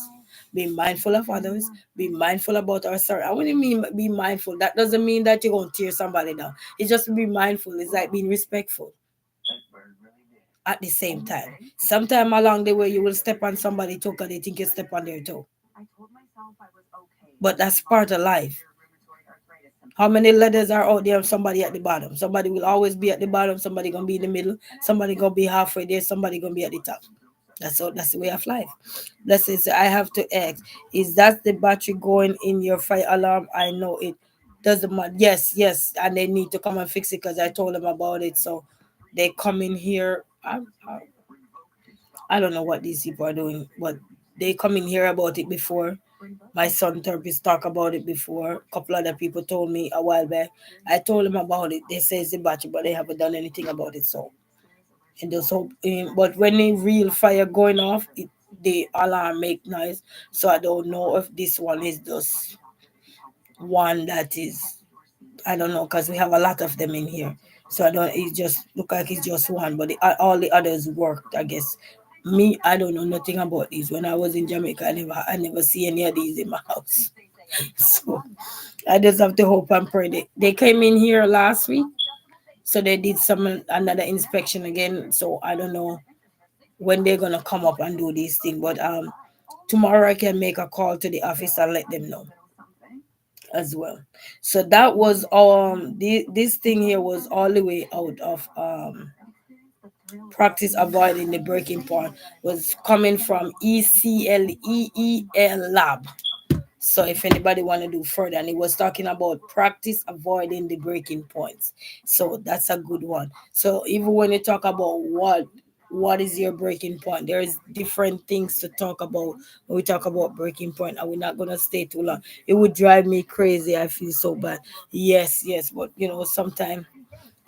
Be mindful of others. Be mindful about ourselves. I wouldn't mean be mindful. That doesn't mean that you're going to tear somebody down. It's just be mindful. It's like being respectful at the same time. Sometime along the way, you will step on somebody toe because they think you step on their toe. But that's part of life. How many ladders are out there? Somebody at the bottom. Somebody will always be at the bottom. Somebody gonna be in the middle. Somebody gonna be halfway there. Somebody gonna be at the top. That's all. That's the way of life. Let's say, so I have to ask: is that the battery going in your fire alarm? I know it doesn't matter. Yes, yes, and they need to come and fix it because I told them about it. So they come in here. I don't know what these people are doing, but they come in here about it before. My son therapist talked about it before. A couple other people told me a while back. I told them about it. They say it's a battery, but they haven't done anything about it. So, and just hope. But when the real fire going off, the alarm make noise. So I don't know if this one is just one that is. I don't know because we have a lot of them in here. So I don't. It just look like it's just one, but all the others worked. I guess. Me, I don't know nothing about these. When I was in Jamaica, I never see any of these in my house. So I just have to hope and pray. They came in here last week, so they did some another inspection again. So I don't know when they're gonna come up and do these things. But tomorrow I can make a call to the office and let them know as well. So that was this thing here was all the way out of practice avoiding the breaking point, was coming from ECLEEL lab. So if anybody want to do further, and he was talking about practice avoiding the breaking points. So that's a good one. So even when you talk about what is your breaking point, there's different things to talk about when we talk about breaking point, and we're not gonna stay too long. It would drive me crazy. I feel so bad. Yes, yes, but sometimes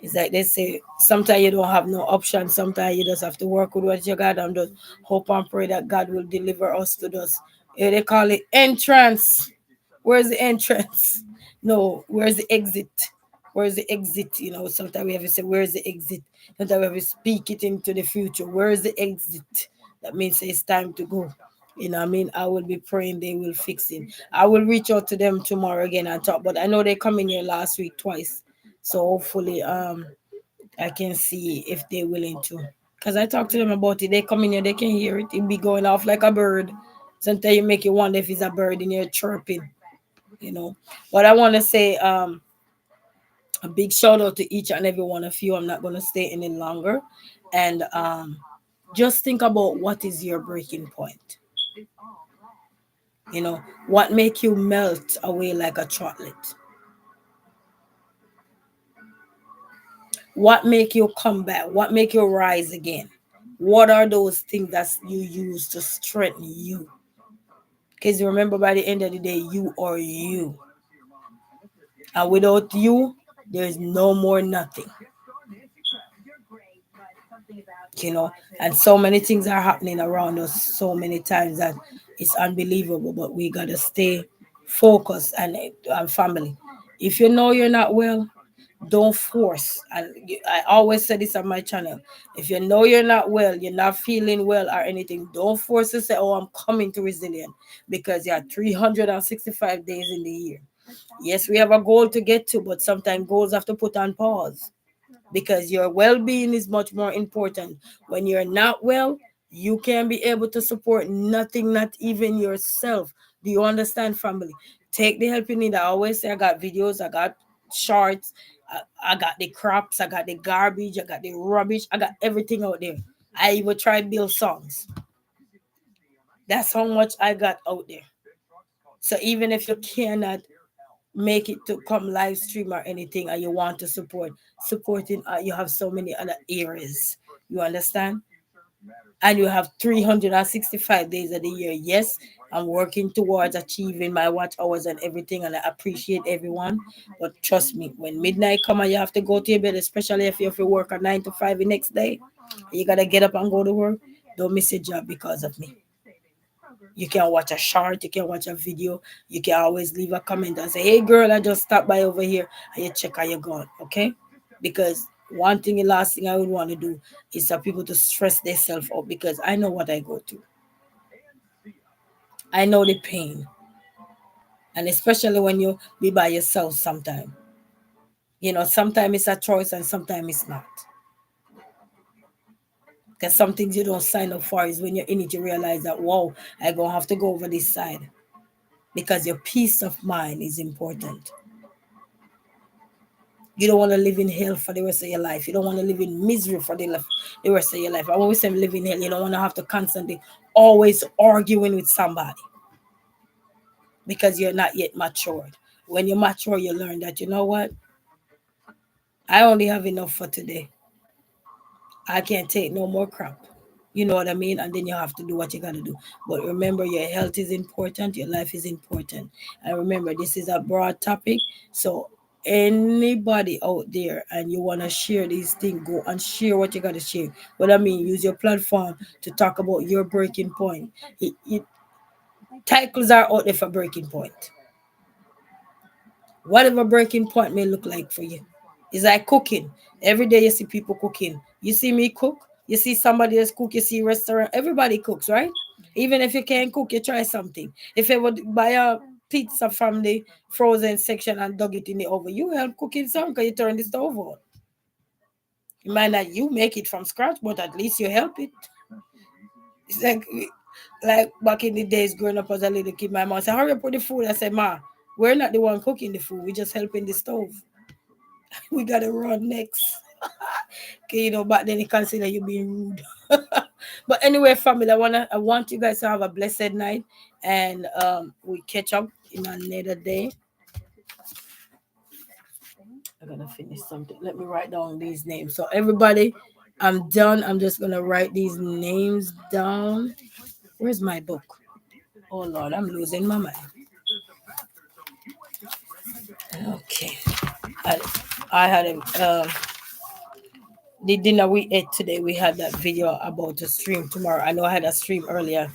it's like they say, sometimes you don't have no option. Sometimes you just have to work with what you got and just hope and pray that God will deliver us to those. They call it entrance. Where's the entrance? No, where's the exit? Where's the exit? Sometimes we have to say, where's the exit? Sometimes we have to speak it into the future. Where's the exit? That means it's time to go. I mean, I will be praying they will fix it. I will reach out to them tomorrow again and talk, but I know they come in here last week twice. So hopefully I can see if they're willing to. Because I talk to them about it. They come in here, they can hear it. It be going off like a bird. Sometimes you make you wonder if it's a bird in here chirping, you know. But I want to say a big shout out to each and every one of you. I'm not going to stay any longer. And just think about what is your breaking point. You know, what make you melt away like a chocolate? What make you come back? What make you rise again? What are those things that you use to strengthen you? Because remember, by the end of the day, you are you. And without you, there's no more nothing. You know, and so many things are happening around us so many times that it's unbelievable, but we got to stay focused and family. If you know you're not well, don't force. And I always say this on my channel. If you know you're not well, you're not feeling well or anything, don't force to say, oh, I'm coming to resilient, because you have 365 days in the year. Yes, we have a goal to get to, but sometimes goals have to put on pause, because your well-being is much more important. When you're not well, you can't be able to support nothing, not even yourself. Do you understand, family? Take the help you need. I always say I got videos, I got shorts, I got the crops, I got the garbage, I got the rubbish, I got everything out there. I even try build songs. That's how much I got out there. So even if you cannot make it to come live stream or anything and you want to supporting, you have so many other areas, you understand, and you have 365 days of the year. Yes, I'm working towards achieving my watch hours and everything, and I appreciate everyone, but trust me, when midnight come and you have to go to your bed, especially if you have to work at 9 to 5 the next day, you gotta get up and go to work. Don't miss your job because of me. You can watch a short, you can watch a video, you can always leave a comment and say, hey girl, I just stopped by over here, and you check how you're going, okay? Because one thing, the last thing I would want to do is for people to stress themselves out, because I know what I go through. I know the pain. And especially when you be by yourself sometime. You know, sometimes it's a choice and sometimes it's not. Because some things you don't sign up for is when you're in it, you realize that, whoa, I gonna have to go over this side. Because your peace of mind is important. You don't want to live in hell for the rest of your life. You don't want to live in misery for the rest of your life. I always say live in hell. You don't want to have to constantly always arguing with somebody, because you're not yet matured. When you mature, you learn that, you know what? I only have enough for today. I can't take no more crap. You know what I mean? And then you have to do what you got to do. But remember, your health is important, your life is important. And remember, this is a broad topic. So, anybody out there and you want to share these things, go and share what you got to share. What I mean, use your platform to talk about your breaking point. Titles are out there for breaking point. Whatever breaking point may look like for you. It's like cooking. Every day you see people cooking. You see me cook, you see somebody else cook, you see restaurant. Everybody cooks, right? Even if you can't cook, you try something. If you would buy a pizza from the frozen section and dug it in the oven, you help cooking some because you turn the stove on. You might not you make it from scratch, but at least you help it. It's like back in the days growing up as a little kid, my mom said, hurry up with the food. I said, Ma, we're not the one cooking the food, we're just helping the stove. We gotta run next. Okay, you know, back then they consider you being rude. But anyway, family, I want you guys to have a blessed night, and we catch up in another day. I gotta finish something. Let me write down these names. So everybody, I'm done. I'm just gonna write these names down. Where's my book? Oh Lord, I'm losing my mind. Okay. I, I had the dinner we ate today. We had that video about the stream tomorrow. I know I had a stream earlier.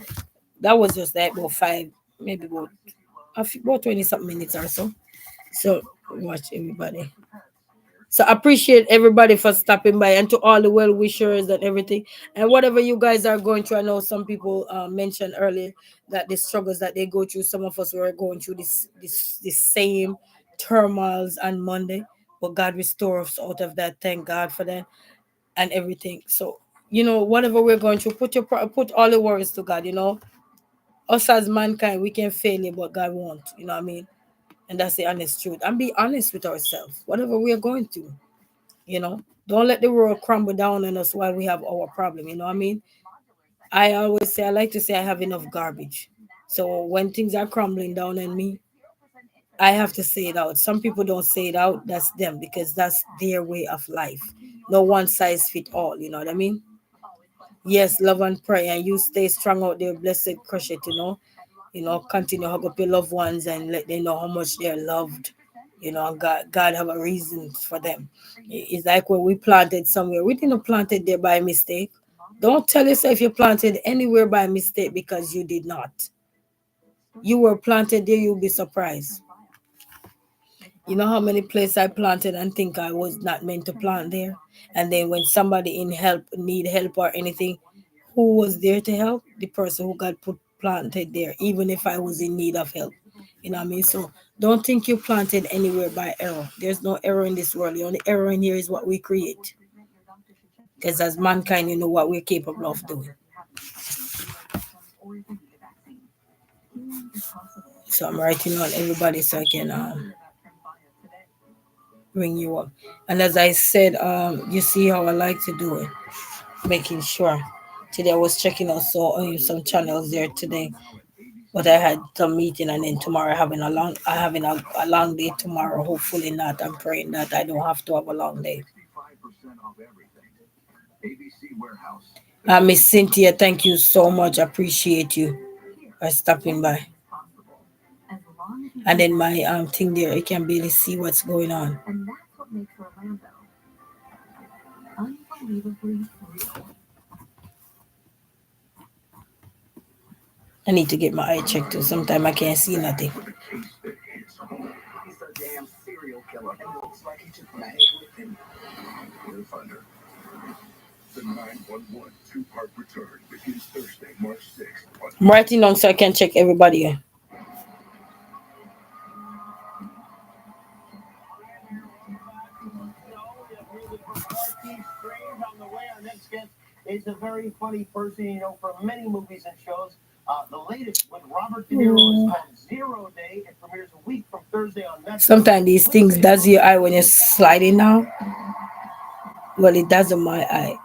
That was just like about five, maybe about 20 something minutes or so. So watch everybody. So I appreciate everybody for stopping by, and to all the well wishers and everything. And whatever you guys are going through, I know some people mentioned earlier that the struggles that they go through, some of us were going through this same turmoils on Monday, but God restore us out of that. Thank God for that and everything. So whatever we're going through, put all the worries to God. Us as mankind, we can fail it, but God won't. You know what I mean? And that's the honest truth. And be honest with ourselves, whatever we are going through. You know, don't let the world crumble down on us while we have our problem. You know what I mean? I like to say I have enough garbage. So when things are crumbling down on me, I have to say it out. Some people don't say it out. That's them because that's their way of life. No one size fit all. You know what I mean? Yes, love and pray, and you stay strong out there. Blessed, crush it. Continue to hug up your loved ones and let them know how much they're loved. God have a reason for them. It's like when we planted somewhere, we didn't plant it there by mistake. Don't tell yourself you planted anywhere by mistake because you did not. You were planted there, you'll be surprised. You know how many places I planted and think I was not meant to plant there? And then when somebody need help or anything, who was there to help? The person who got put planted there, even if I was in need of help. You know what I mean? So don't think you planted anywhere by error. There's no error in this world. The only error in here is what we create. Because as mankind, you know what we're capable of doing. So I'm writing on everybody so I can ring you up. And as I said, you see how I like to do it, making sure. Today I was checking also some channels there today, but I had some meeting, and then tomorrow I having a long day tomorrow. Hopefully not. I'm praying that I don't have to have a long day. Miss Cynthia, thank you so much. Appreciate you for stopping by. And then my thing there, I can barely see what's going on. I need to get my eye checked too. Sometimes I can't see nothing. I'm writing down so I can check everybody. Is a very funny person, from many movies and shows. The latest with Robert De Niro is called Zero Day. It premieres a week from Thursday on Netflix. Sometimes these things does your eye when you're sliding now. Well, it doesn't my eye.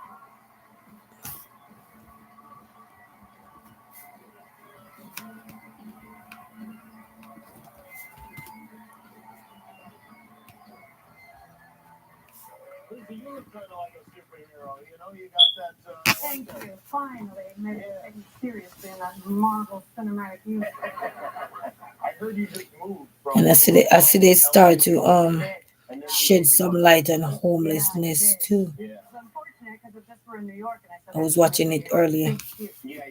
Lisa, you look kind of like a superhero. You got that. Thank you. Finally, made it taken seriously in that Marvel Cinematic Universe. I heard you just moved from. And I see they start to shed some light on homelessness too. It's unfortunate because if this were in New York and I I said was watching it earlier. Yeah.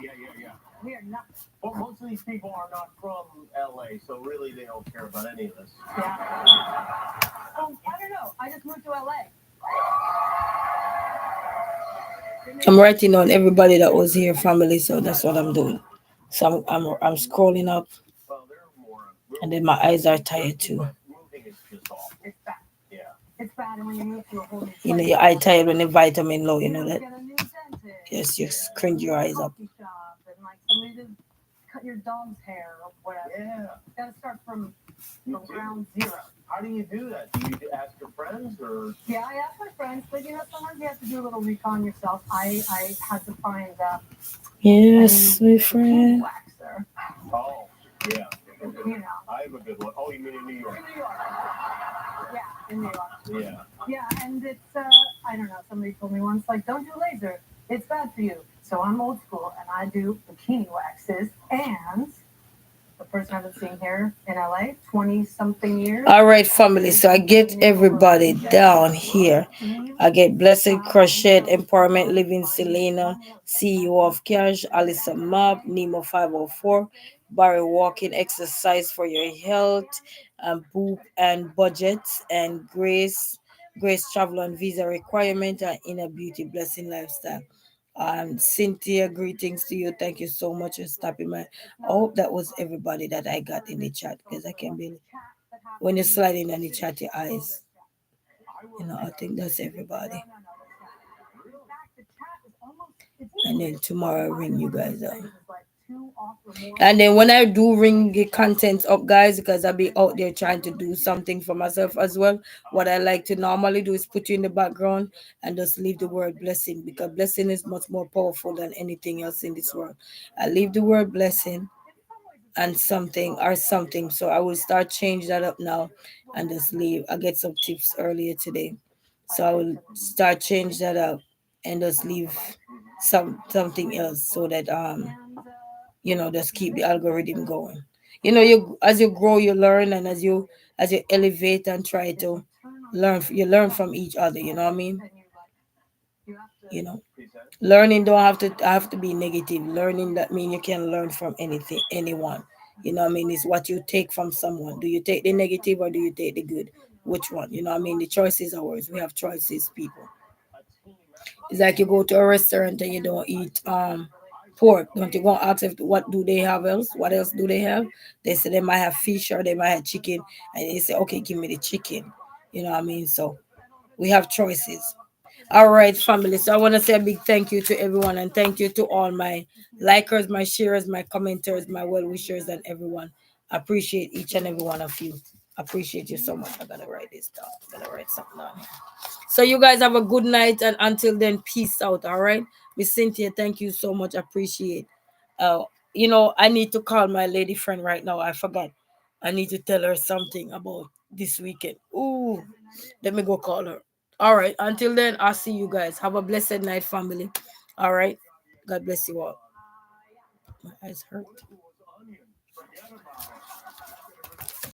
We are nothing. Well, most of these people are not from LA, so really they don't care about any of this. Yeah. Oh, I don't know. I just moved to LA. I'm writing on everybody that was here, family. So that's what I'm doing. So I'm scrolling up, Well, there are more. and then my eyes are tired too. Moving is just awful. It's bad. Yeah. It's bad, and when you move to a whole new place, You know, your eye tired when the vitamin low. You you know don't that. get a new dentist. Just you cringe your eyes up. Coffee shop and like somebody to cut your dog's hair or whatever. Yeah. You gotta start from ground zero. How do you do that? Do you ask your friends or? Yeah, I asked my friends, but sometimes you have to do a little recon yourself. I had to find Yes, my a friend. waxer. Oh, yeah. You know. I have a good one. Oh, you mean in New York? In New York. Yeah, in New York. Yeah. Yeah, and it's I don't know. Somebody told me once, like, don't do laser. It's bad for you. So I'm old school, and I do bikini waxes. And the person I've been seeing here in LA, 20-something years. All right, family. So I get everybody down here. I get Blessed Crochet, Empowerment Living, Selena, CEO of Cash, Alyssa Map, Nemo 504, Barry Walking, Exercise for Your Health, Boop and Budgets, and Grace Travel and Visa Requirement, and Inner Beauty Blessing Lifestyle. Cynthia, greetings to you. Thank you so much for stopping by. I hope that was everybody that I got in the chat because I can be when you're sliding on the chat, your eyes. I think that's everybody. And then tomorrow I'll ring you guys up. And then when I do ring the content up, guys, because I'll be out there trying to do something for myself as well. What I like to normally do is put you in the background and just leave the word blessing, because blessing is much more powerful than anything else in this world. I leave the word blessing and something or something. So I will start change that up now and just leave. I get some tips earlier today. So I will start change that up and just leave something else so that just keep the algorithm going. You as you grow you learn, and as you elevate and try to you learn from each other, you know what I mean? you know Learning don't have to be negative. Learning, that mean you can learn from anything, anyone. You know what I mean? It's what you take from someone. Do you take the negative or do you take the good? Which one? You know what I mean? The choice is ours. We have choices, people. It's like you go to a restaurant and you don't eat pork. Don't you go and ask if what do they have else? What else do they have? They say they might have fish or they might have chicken, and you say, okay, give me the chicken. You know what I mean? So we have choices. All right, family. So I want to say a big thank you to everyone, and thank you to all my likers, my sharers, my commenters, my well wishers, and everyone. I appreciate each and every one of you. Appreciate you so much. I gotta write this down. I gotta write something down here. So you guys have a good night, and until then, peace out. All right, Miss Cynthia, thank you so much. Appreciate. Uh, I need to call my lady friend right now. I forgot. I need to tell her something about this weekend. Ooh, let me go call her. All right. Until then, I'll see you guys. Have a blessed night, family. All right. God bless you all. My eyes hurt.